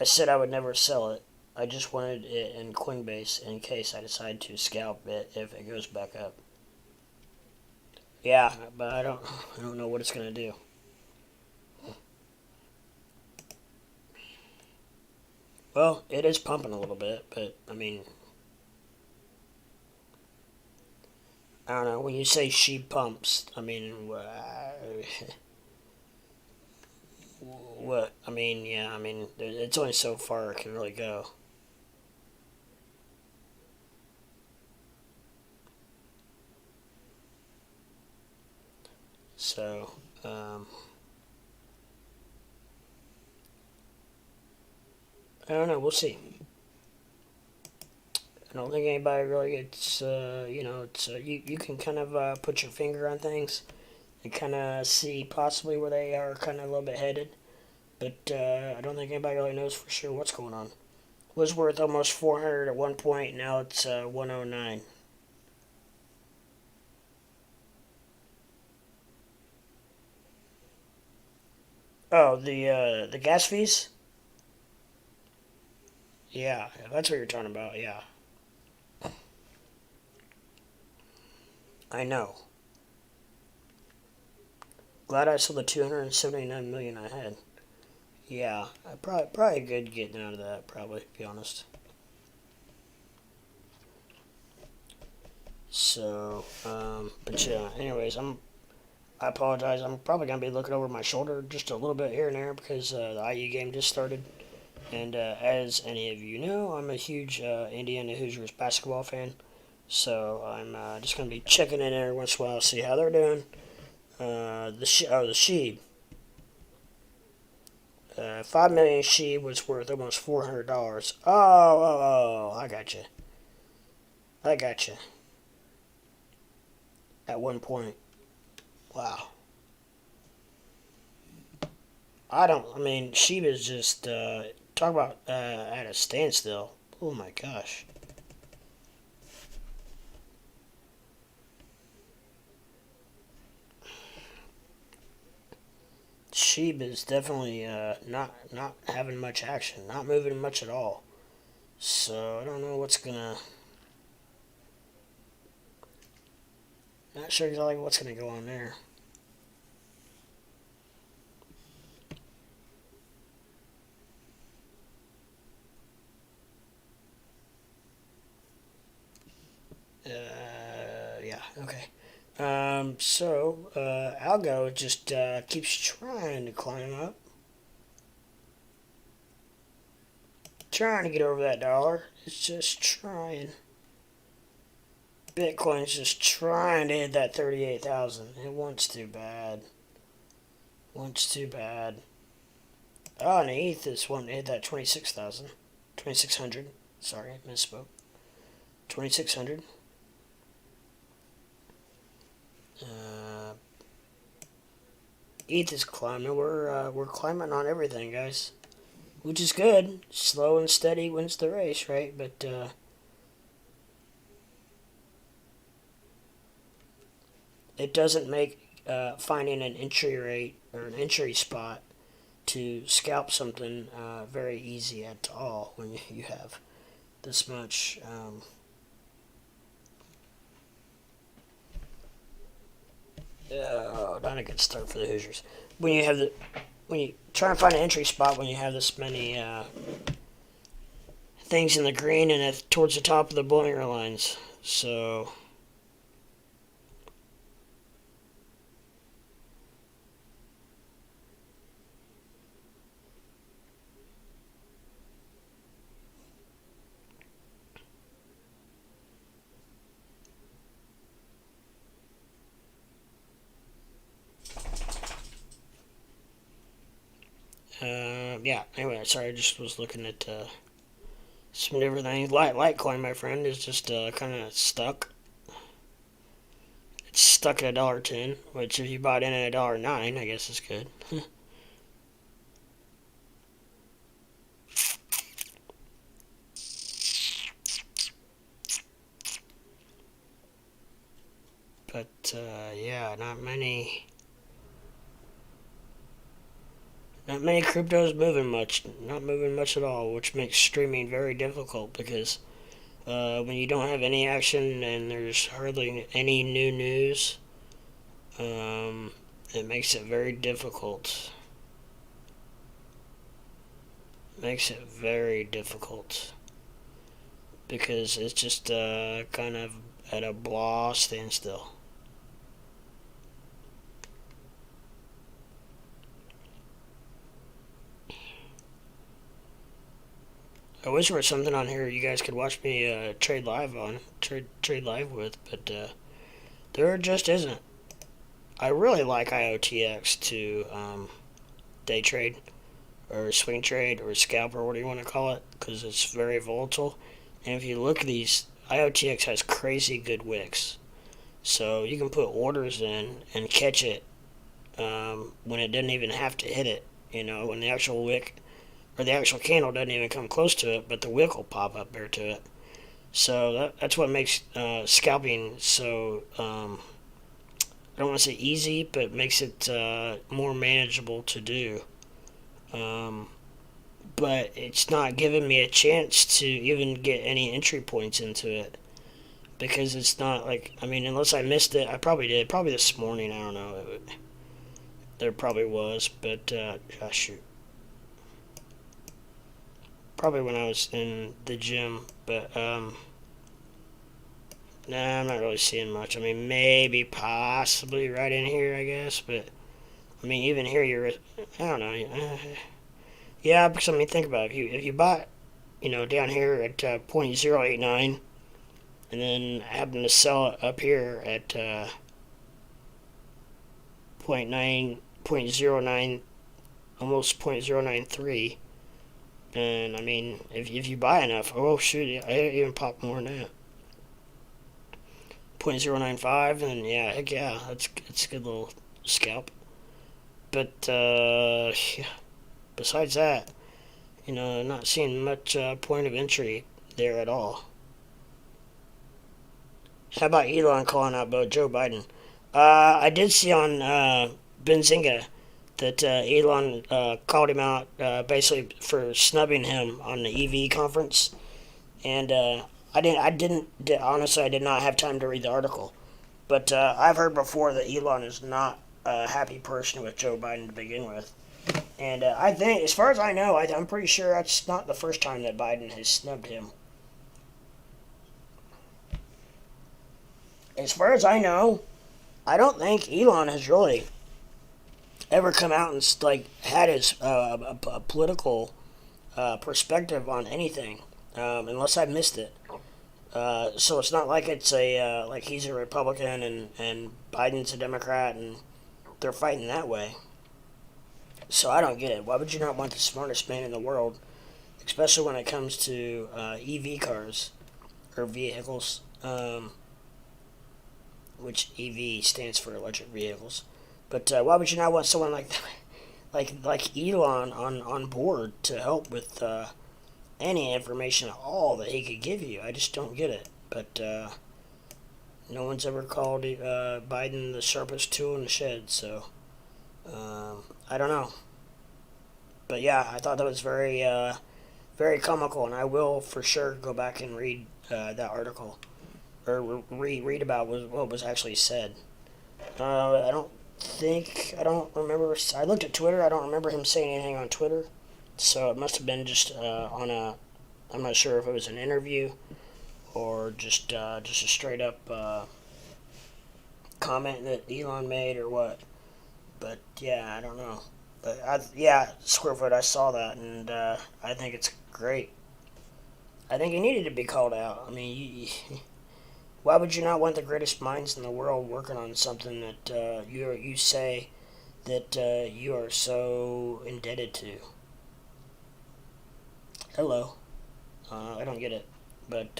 I said I would never sell it. I just wanted it in Coinbase in case I decide to scalp it if it goes back up. Yeah, but I don't know what it's gonna do. Well, it is pumping a little bit, but I mean, I don't know. When you say sheep pumps, I mean, what? I mean, yeah, I mean, it's only so far it can really go. So, I don't know. We'll see. I don't think anybody really gets, you can kind of put your finger on things and kind of see possibly where they are kind of a little bit headed. But I don't think anybody really knows for sure what's going on. Was worth almost 400 at one point. Now it's 109. Oh, the gas fees. Yeah, that's what you're talking about. Yeah, I know. Glad I sold the 279 million I had. Yeah, I probably good getting out of that. Probably, to be honest. So, but yeah. Anyways, I apologize. I'm probably gonna be looking over my shoulder just a little bit here and there because the IU game just started. And as any of you know, I'm a huge Indiana Hoosiers basketball fan. So I'm just gonna be checking in every once in a while, see how they're doing. The Sheeb. 5 million Sheeb was worth almost $400. Oh, I got you. I got you. At one point, wow. I mean, Sheeb is just talk about at a standstill. Oh my gosh. Sheeb is definitely not having much action, not moving much at all. So I don't know what's gonna. Not sure exactly what's gonna go on there. Yeah, okay. Algo just keeps trying to climb up, trying to get over that dollar. It's just trying. Bitcoin's just trying to hit that 38,000. It wants too bad. Wants too bad. Oh, and ETH is wanting to hit that 26,000. 2,600. Sorry, I misspoke. 2,600. Uh, ETH is climbing. We're climbing on everything, guys, which is good. Slow and steady wins the race, right? But it doesn't make finding an entry rate or an entry spot to scalp something very easy at all when you have this much. Not a good start for the Hoosiers. When you try and find an entry spot when you have this many things in the green and towards the top of the Bollinger lines. So Yeah, anyway, sorry, I just was looking at some different things. Litecoin, my friend, is just kind of stuck. It's stuck at $1.10, which if you bought in at $1.09, I guess is good. But yeah, not many cryptos moving much. Not moving much at all, which makes streaming very difficult because when you don't have any action and there's hardly any new news, it makes it very difficult. Makes it very difficult because it's just kind of at a blah standstill. I wish there was something on here you guys could watch me trade live with, but there just isn't. I really like IOTX to day trade or swing trade or scalp or what do you want to call it, because it's very volatile. And if you look at these, IOTX has crazy good wicks, so you can put orders in and catch it when it doesn't even have to hit it. You know, when the actual wick or the actual candle doesn't even come close to it, but the wick will pop up there to it. So that's what makes scalping so, I don't want to say easy, but makes it more manageable to do. But it's not giving me a chance to even get any entry points into it. Because it's not like, I mean, unless I missed it, I probably did. Probably this morning, I don't know. There probably was, but, shoot. Probably when I was in the gym, but nah, I'm not really seeing much. I mean, maybe, possibly right in here, I guess, but I mean, even here, I don't know. Yeah, because I mean, think about it. If you bought, down here at 0.089, and then happen to sell it up here at 0.09, almost 0.093. And I mean, if you buy enough, oh shoot, I even popped more than that. 0.095, and yeah, heck yeah, it's a good little scalp. But yeah, besides that, not seeing much point of entry there at all. How about Elon calling out about Joe Biden? I did see on Benzinga that Elon called him out basically for snubbing him on the EV conference, and honestly, I did not have time to read the article, but I've heard before that Elon is not a happy person with Joe Biden to begin with, and I think, as far as I know, I'm pretty sure that's not the first time that Biden has snubbed him. As far as I know, I don't think Elon has really ever come out and had his a political perspective on anything, unless I missed it. So it's not like it's like he's a Republican and Biden's a Democrat and they're fighting that way. So I don't get it. Why would you not want the smartest man in the world, especially when it comes to EV cars or vehicles, which EV stands for electric vehicles. But why would you not want someone like Elon on board to help with any information at all that he could give you? I just don't get it. But no one's ever called Biden the sharpest tool in the shed, so I don't know. But yeah, I thought that was very very comical, and I will for sure go back and read that article, or read about what was actually said. I don't remember. I looked at Twitter. I don't remember him saying anything on Twitter. So it must have been just on a. I'm not sure if it was an interview or just a straight up comment that Elon made or what. But yeah, I don't know. But Squarefoot, I saw that, and I think it's great. I think he needed to be called out. I mean, why would you not want the greatest minds in the world working on something that you say that you are so indebted to? Hello. I don't get it, but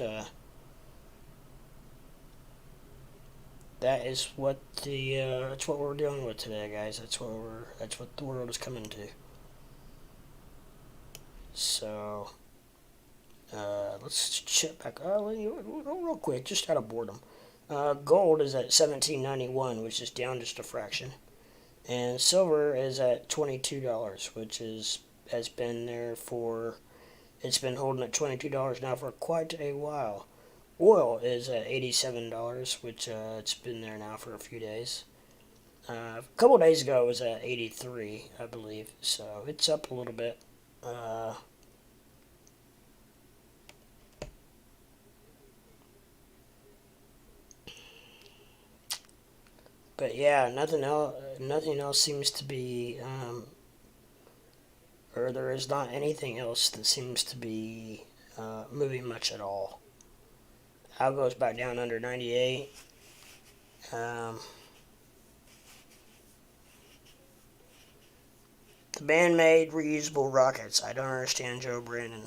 that is what that's what we're dealing with today, guys. That's what the world is coming to. So let's check back. Real quick, just out of boredom. Gold is at 17.91, which is down just a fraction, and silver is at $22, which is has been there for it's been holding at $22 now for quite a while. Oil is at $87, which it's been there now for a few days. A couple of days ago it was at 83, I believe, so it's up a little bit. Uh, but yeah, nothing else seems to be, or there is not anything else that seems to be moving much at all. Al goes back down under 98. Um, the man-made reusable rockets. I don't understand Joe Brandon.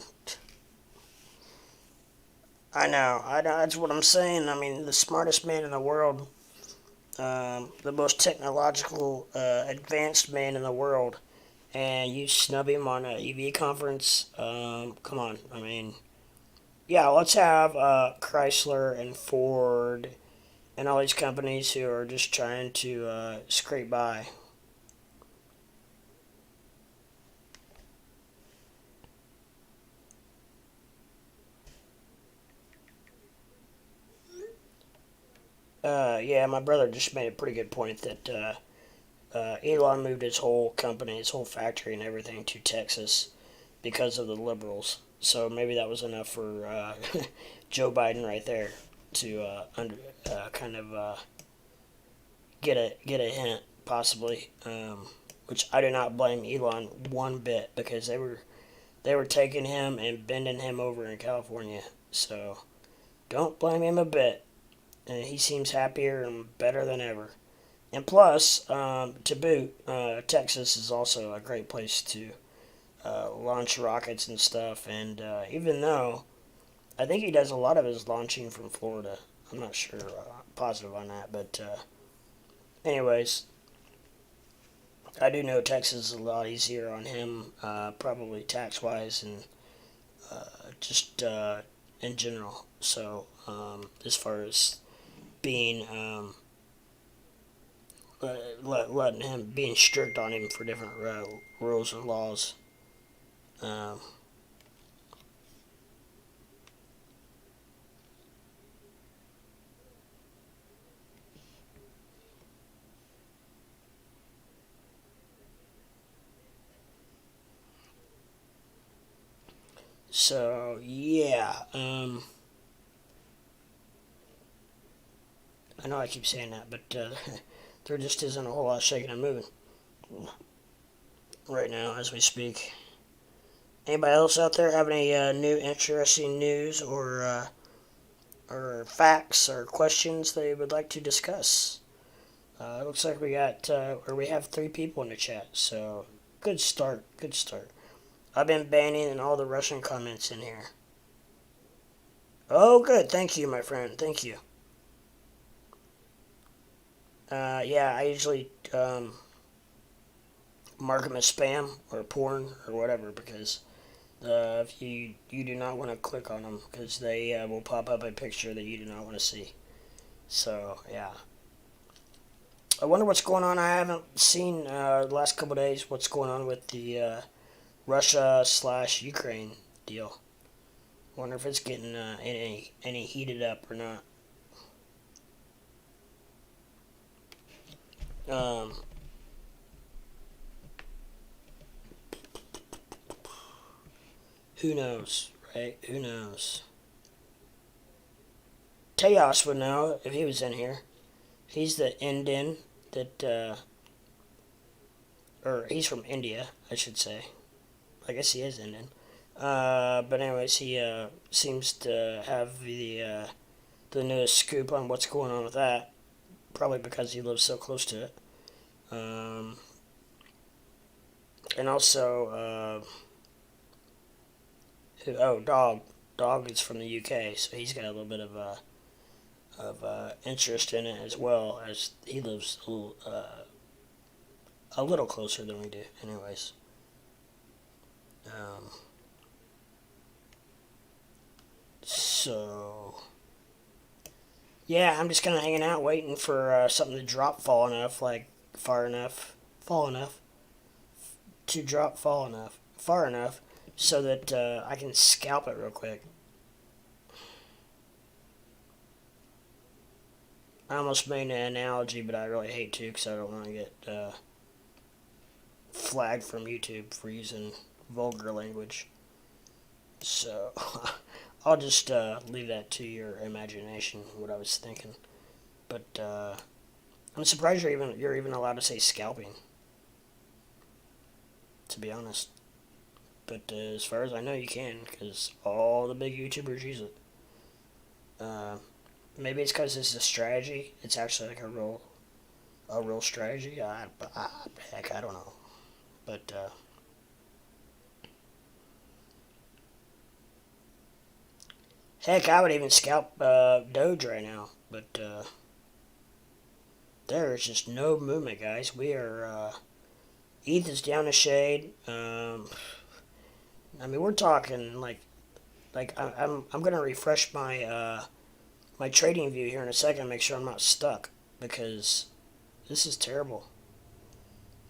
I know. That's what I'm saying. I mean, the smartest man in the world, the most technological, advanced man in the world, and you snub him on a EV conference. Come on. I mean, yeah, let's have Chrysler and Ford and all these companies who are just trying to scrape by. Yeah, my brother just made a pretty good point that Elon moved his whole company, his whole factory, and everything to Texas because of the liberals. So maybe that was enough for Joe Biden right there to kind of get a hint, possibly. Which I do not blame Elon one bit because they were taking him and bending him over in California. So don't blame him a bit. And he seems happier and better than ever. And plus, to boot, Texas is also a great place to launch rockets and stuff. And even though I think he does a lot of his launching from Florida, I'm not sure positive on that. But anyways, I do know Texas is a lot easier on him, probably tax wise and just in general. So as far as being letting him being strict on him for different rules and laws. Um, so yeah, I know I keep saying that, but there just isn't a whole lot shaking and moving right now as we speak. Anybody else out there have any new interesting news or facts or questions they would like to discuss? It looks like we have 3 people in the chat, so good start, good start. I've been banning all the Russian comments in here. Oh, good, thank you, my friend, thank you. Yeah, I usually mark them as spam or porn or whatever because if you do not want to click on them because they will pop up a picture that you do not want to see. So yeah, I wonder what's going on. I haven't seen the last couple of days what's going on with the Russia/Ukraine deal. Wonder if it's getting any heated up or not. Um, who knows, right? Who knows? Teos would know if he was in here. He's the Indian that, or he's from India, I should say. I guess he is Indian. But anyways, he seems to have the newest scoop on what's going on with that. Probably because he lives so close to it. And also, Oh, Dog. Dog is from the UK, so he's got a little bit of interest in it as well, as he lives a little closer than we do. Anyways, um, so yeah, I'm just kind of hanging out, waiting for something to drop far enough to drop far enough, so that I can scalp it real quick. I almost made an analogy, but I really hate to because I don't want to get flagged from YouTube for using vulgar language. So I'll just leave that to your imagination, what I was thinking. But I'm surprised you're even allowed to say scalping, to be honest. But as far as I know, you can, because all the big YouTubers use it. Maybe it's because it's a strategy. It's actually like a real strategy. Heck, I don't know. But heck, I would even scalp Doge right now. But there is just no movement, guys. We are ETH is down a shade. I mean, we're talking like I'm gonna refresh my my trading view here in a second, make sure I'm not stuck, because this is terrible.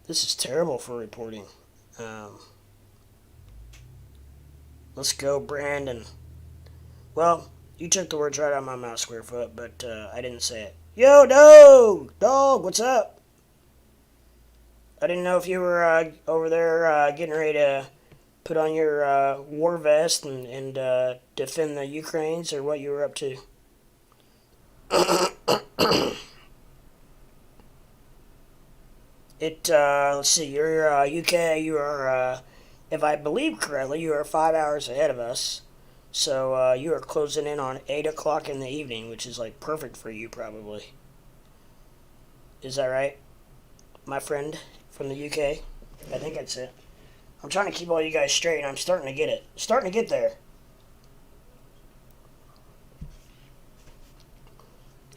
This is terrible for reporting. Let's go, Brandon. Well, you took the words right out of my mouth, Squarefoot, but I didn't say it. Yo, Dog, what's up? I didn't know if you were over there getting ready to put on your war vest and defend the Ukraines, or what you were up to. Let's see, you're UK, you are, if I believe correctly, you are 5 hours ahead of us. So you are closing in on 8 o'clock in the evening, which is like perfect for you, probably. Is that right, my friend from the UK? I think that's it. I'm trying to keep all you guys straight, and I'm starting to get it. Starting to get there.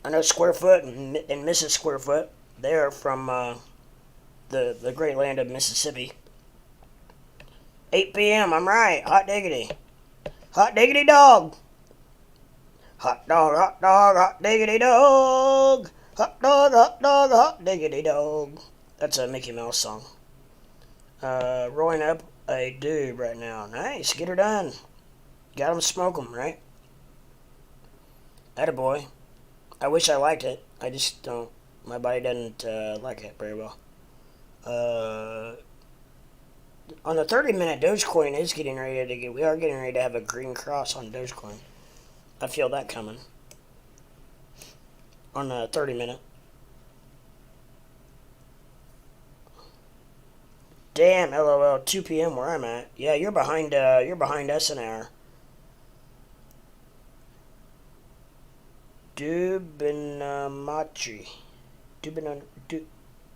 I know Squarefoot and Mrs. Squarefoot. They are from the great land of Mississippi. 8 p.m. I'm right. Hot diggity. Hot diggity dog. Hot dog, hot diggity dog. Hot dog, hot diggity dog. That's a Mickey Mouse song. Rolling up a doob right now. Nice. Get her done. Got 'em, smoke 'em, right? Attaboy. I wish I liked it. I just don't. My body doesn't like it very well. On the 30-minute, Dogecoin is getting ready to get. We are getting ready to have a green cross on Dogecoin. I feel that coming. On the 30-minute. Damn, LOL. 2 p.m. where I'm at. Yeah, you're behind. You're behind us an hour. Dubinamachi.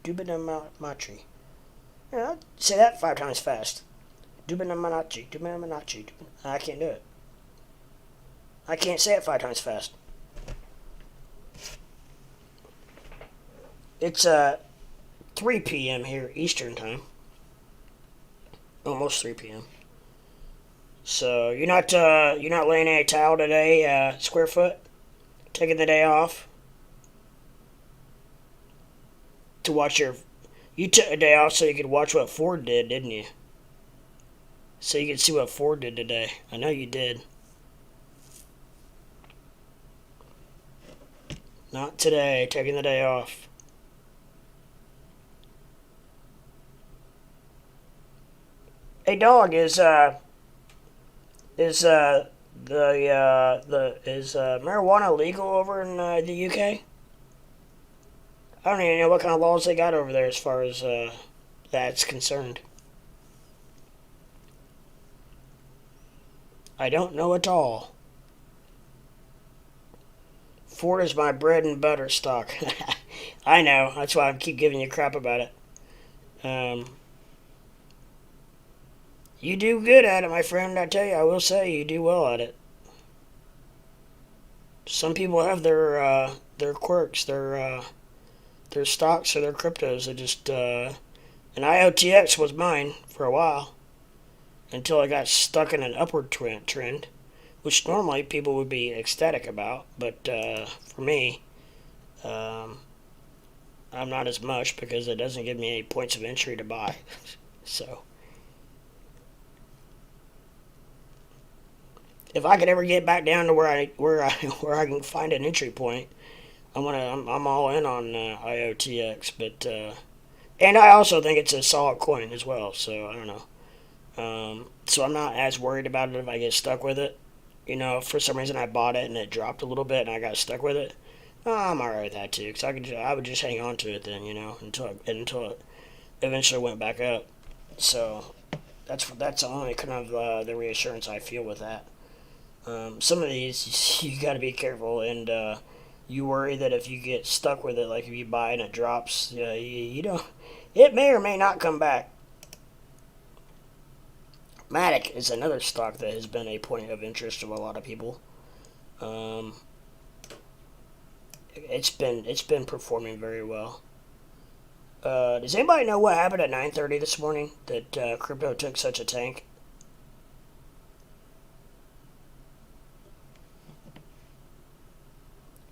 Dubinamachi. Yeah, say that 5 times fast. Dubinamachi. I can't do it. I can't say it 5 times fast. It's 3 p.m. here Eastern time. Almost 3 p.m. So you're not laying any towel today, Squarefoot? Taking the day off to watch your. You took a day off so you could watch what Ford did, didn't you? So you could see what Ford did today. I know you did. Not today. Taking the day off. Hey, Dog, is marijuana legal over in the UK? I don't even know what kind of laws they got over there as far as that's concerned. I don't know at all. Ford is my bread and butter stock. I know. That's why I keep giving you crap about it. You do good at it, my friend. I tell you, I will say you do well at it. Some people have their quirks, their stocks or their cryptos. They just and IOTX was mine for a while until I got stuck in an upward trend, which normally people would be ecstatic about, but for me, um, I'm not as much because it doesn't give me any points of entry to buy. So if I could ever get back down to where I can find an entry point, I'm all in on IOTX, but and I also think it's a solid coin as well. So I don't know. So I'm not as worried about it if I get stuck with it. You know, if for some reason I bought it and it dropped a little bit and I got stuck with it, I'm alright with that too. Cause I would just hang on to it then, you know, until it eventually went back up. So that's the only kind of the reassurance I feel with that. Some of these you got to be careful, and you worry that if you get stuck with it, like if you buy and it drops, you don't. It may or may not come back. Matic is another stock that has been a point of interest of a lot of people. Um, it's been performing very well. Does anybody know what happened at 9:30 this morning that crypto took such a tank?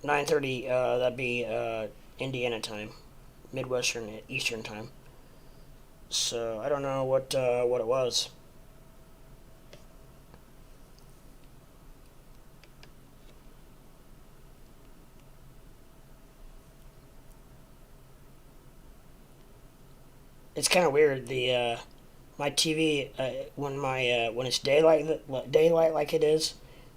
9:30. That'd be Indiana time, Midwestern Eastern time. So I don't know what it was. It's kind of weird. The my TV when it's daylight like it is,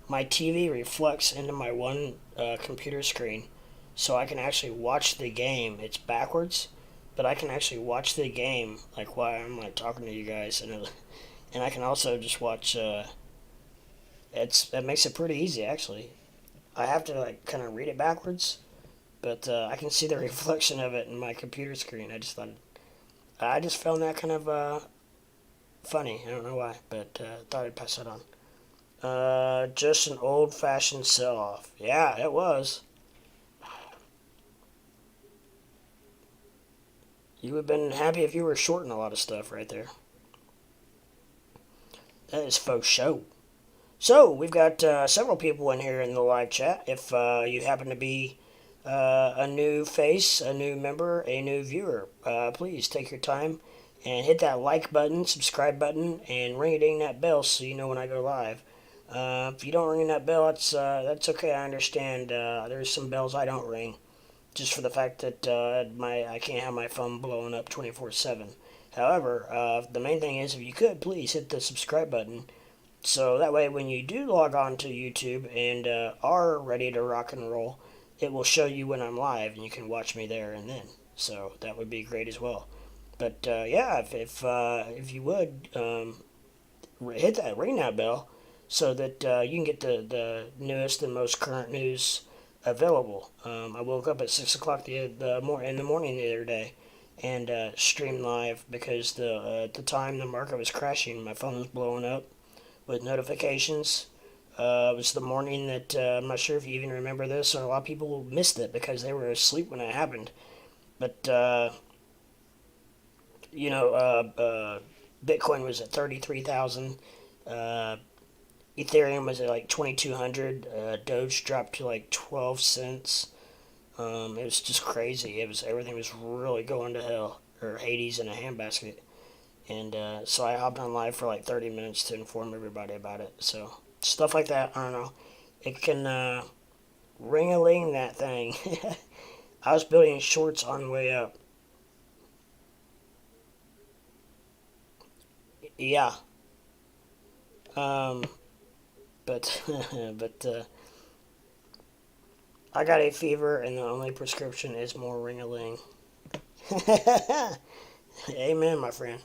my TV reflects into my one computer screen, so I can actually watch the game. It's backwards, but I can actually watch the game like while I'm like talking to you guys, and I can also just watch. That makes it pretty easy actually. I have to like kind of read it backwards, but I can see the reflection of it in my computer screen. I just found that kind of funny. I don't know why, but thought I'd pass that on. Just an old-fashioned sell-off. Yeah, it was. You would have been happy if you were shorting a lot of stuff right there. That is faux show. So, we've got several people in here in the live chat. If you happen to be a new face, a new member, a new viewer, please take your time and hit that like button, subscribe button, and ring that bell so you know when I go live. If you don't ring that bell, that's okay. I understand. There's some bells I don't ring, just for the fact that I can't have my phone blowing up 24/7. However, the main thing is if you could please hit the subscribe button, so that way when you do log on to YouTube and are ready to rock and roll, it will show you when I'm live and you can watch me there and then. So that would be great as well. But yeah, if you would hit that ring that bell so that you can get the newest and most current news available. I woke up at 6 o'clock in the morning the other day and streamed live because at the time the market was crashing. My phone was blowing up with notifications. It was the morning that I'm not sure if you even remember this, and a lot of people missed it because they were asleep when it happened. But Bitcoin was at 33,000. Ethereum was at like 2,200. Doge dropped to like 12 cents. It was just crazy. Everything was really going to hell or Hades in a handbasket. And so I hopped on live for like 30 minutes to inform everybody about it. So stuff like that, I don't know. It can ring-a-ling that thing. I was building shorts on the way up. Yeah. Um, but I got a fever, and the only prescription is more ring-a-ling. Amen, my friend.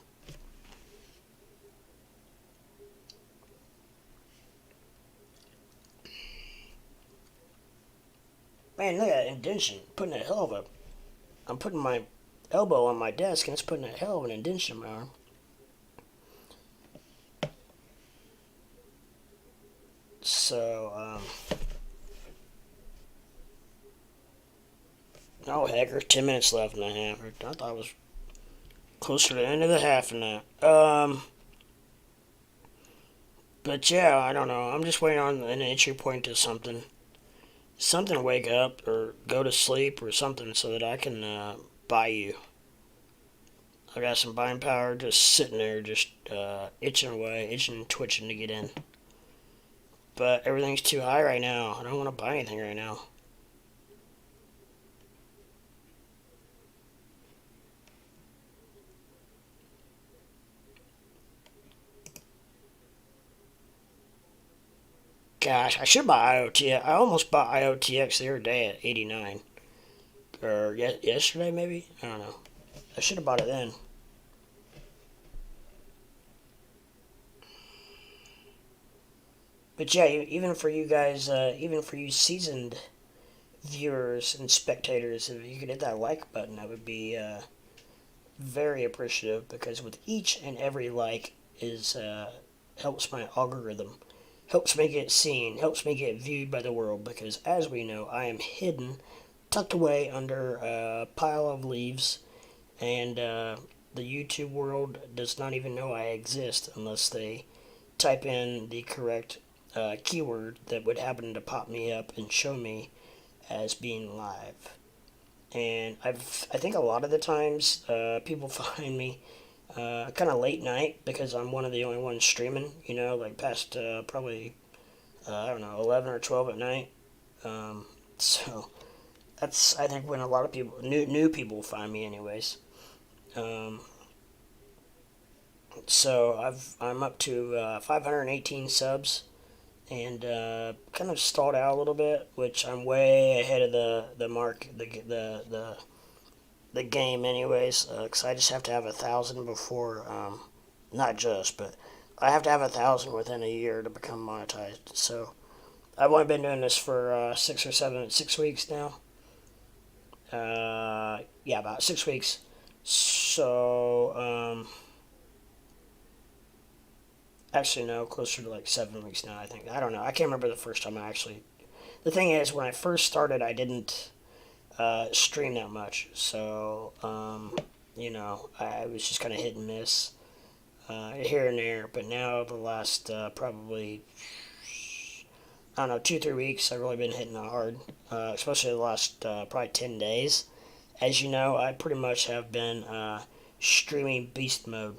Man, look at that indention. I'm putting my elbow on my desk, and it's putting a hell of an indention in my arm. So, oh heck, there's 10 minutes left in the half. I thought it was closer to the end of the half than that. But yeah, I don't know. I'm just waiting on an entry point to something. Something to wake up or go to sleep or something so that I can buy you. I got some buying power just sitting there, just itching away, itching and twitching to get in. But everything's too high right now. I don't want to buy anything right now. Gosh, I should buy IOTX. I almost bought IOTX the other day at 89. Or yesterday, maybe? I don't know. I should have bought it then. But yeah, even for you guys, even for you seasoned viewers and spectators, if you could hit that like button, I would be very appreciative, because with each and every like is helps my algorithm, helps me get seen, helps me get viewed by the world, because as we know, I am hidden, tucked away under a pile of leaves, and the YouTube world does not even know I exist unless they type in the correct keyword that would happen to pop me up and show me as being live. And I think a lot of the times people find me kind of late night, because I'm one of the only ones streaming, like past probably, I don't know, 11 or 12 at night. So that's, I think, when a lot of people, new people find me anyways. Um, so I'm up to 518 subs, and kind of stalled out a little bit, which I'm way ahead of the mark, the game anyways, because I just have to have 1,000 before, not just, but I have to have 1,000 within a year to become monetized. So I've only been doing this for 6 weeks now. Yeah, about 6 weeks. So actually, no, closer to like 7 weeks now, I think. I don't know. I can't remember the first time I actually. The thing is, when I first started, I didn't stream that much. So, I was just kind of hit and miss here and there. But now, the last probably, I don't know, 2, 3 weeks, I've really been hitting it hard, especially the last probably 10 days. As you know, I pretty much have been streaming beast mode.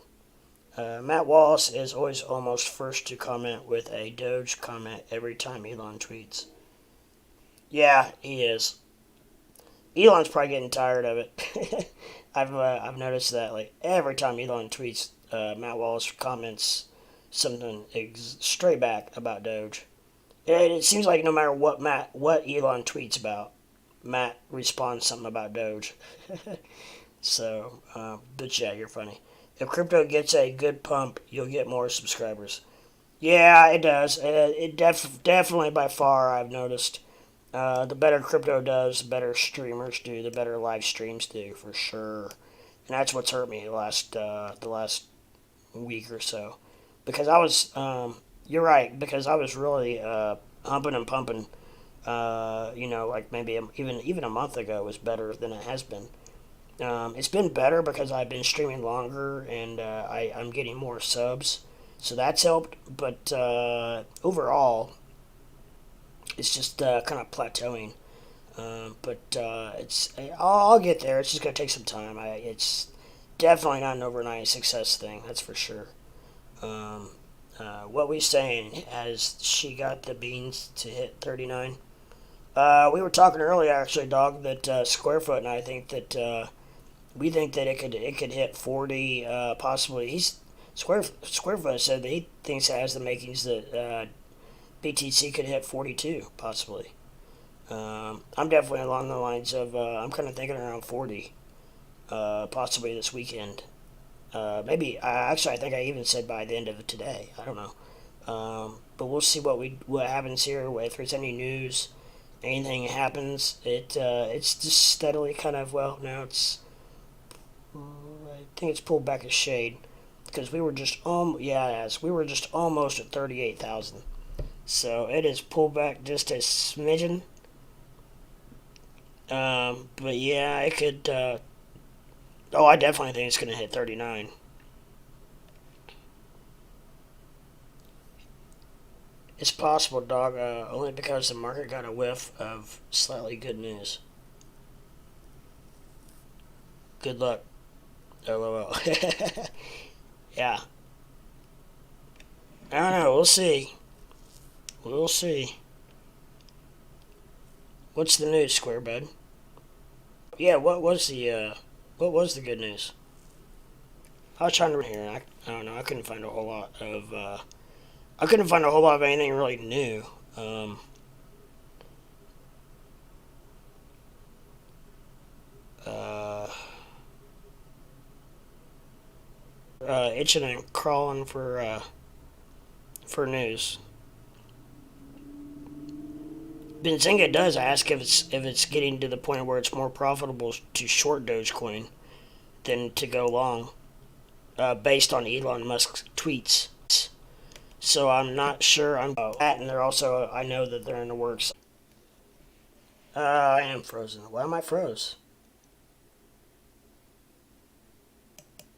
Matt Wallace is always almost first to comment with a Doge comment every time Elon tweets. Yeah, he is. Elon's probably getting tired of it. I've noticed that, like, every time Elon tweets, Matt Wallace comments something straight back about Doge. It seems like no matter what Elon tweets about, Matt responds something about Doge. So, but yeah, you're funny. If crypto gets a good pump, you'll get more subscribers. Yeah, it does. Definitely by far, I've noticed. The better crypto does, the better streamers do, the better live streams do, for sure. And that's what's hurt me the last week or so, because I was, you're right, because I was really humping and pumping. Like maybe even a month ago was better than it has been. It's been better because I've been streaming longer, and I'm getting more subs, so that's helped. But overall, it's just kind of plateauing. But I'll get there. It's just gonna take some time. It's definitely not an overnight success thing. That's for sure. Um, what we saying? Has she got the beans to hit 39? We were talking earlier, actually, dog. That Squarefoot and I think that we think that it could hit 40, possibly. Squarefoot said that he thinks it has the makings that BTC could hit 42, possibly. I'm definitely along the lines of I'm kind of thinking around 40, possibly this weekend. Maybe actually I think I even said by the end of today. I don't know. But we'll see what happens here. If there's any news, anything happens, it's just steadily kind of, well, now it's, I think it's pulled back a shade, because we were just we were just almost at 38,000. So it is pulled back just a smidgen. But yeah, it could. Oh, I definitely think it's going to hit 39. It's possible, dog. Only because the market got a whiff of slightly good news. Good luck. LOL. Yeah. I don't know. We'll see. We'll see. What's the news, Square Bud? Yeah. What was the good news? I was trying to here. I don't know. I couldn't find a whole lot of. I couldn't find a whole lot of anything really new. Um, uh, Itching and crawling for news. Benzinga does ask if it's getting to the point where it's more profitable to short Dogecoin than to go long, based on Elon Musk's tweets. So I'm not sure. I'm that, and they're also I know that they're in the works. I am frozen. Why am I froze?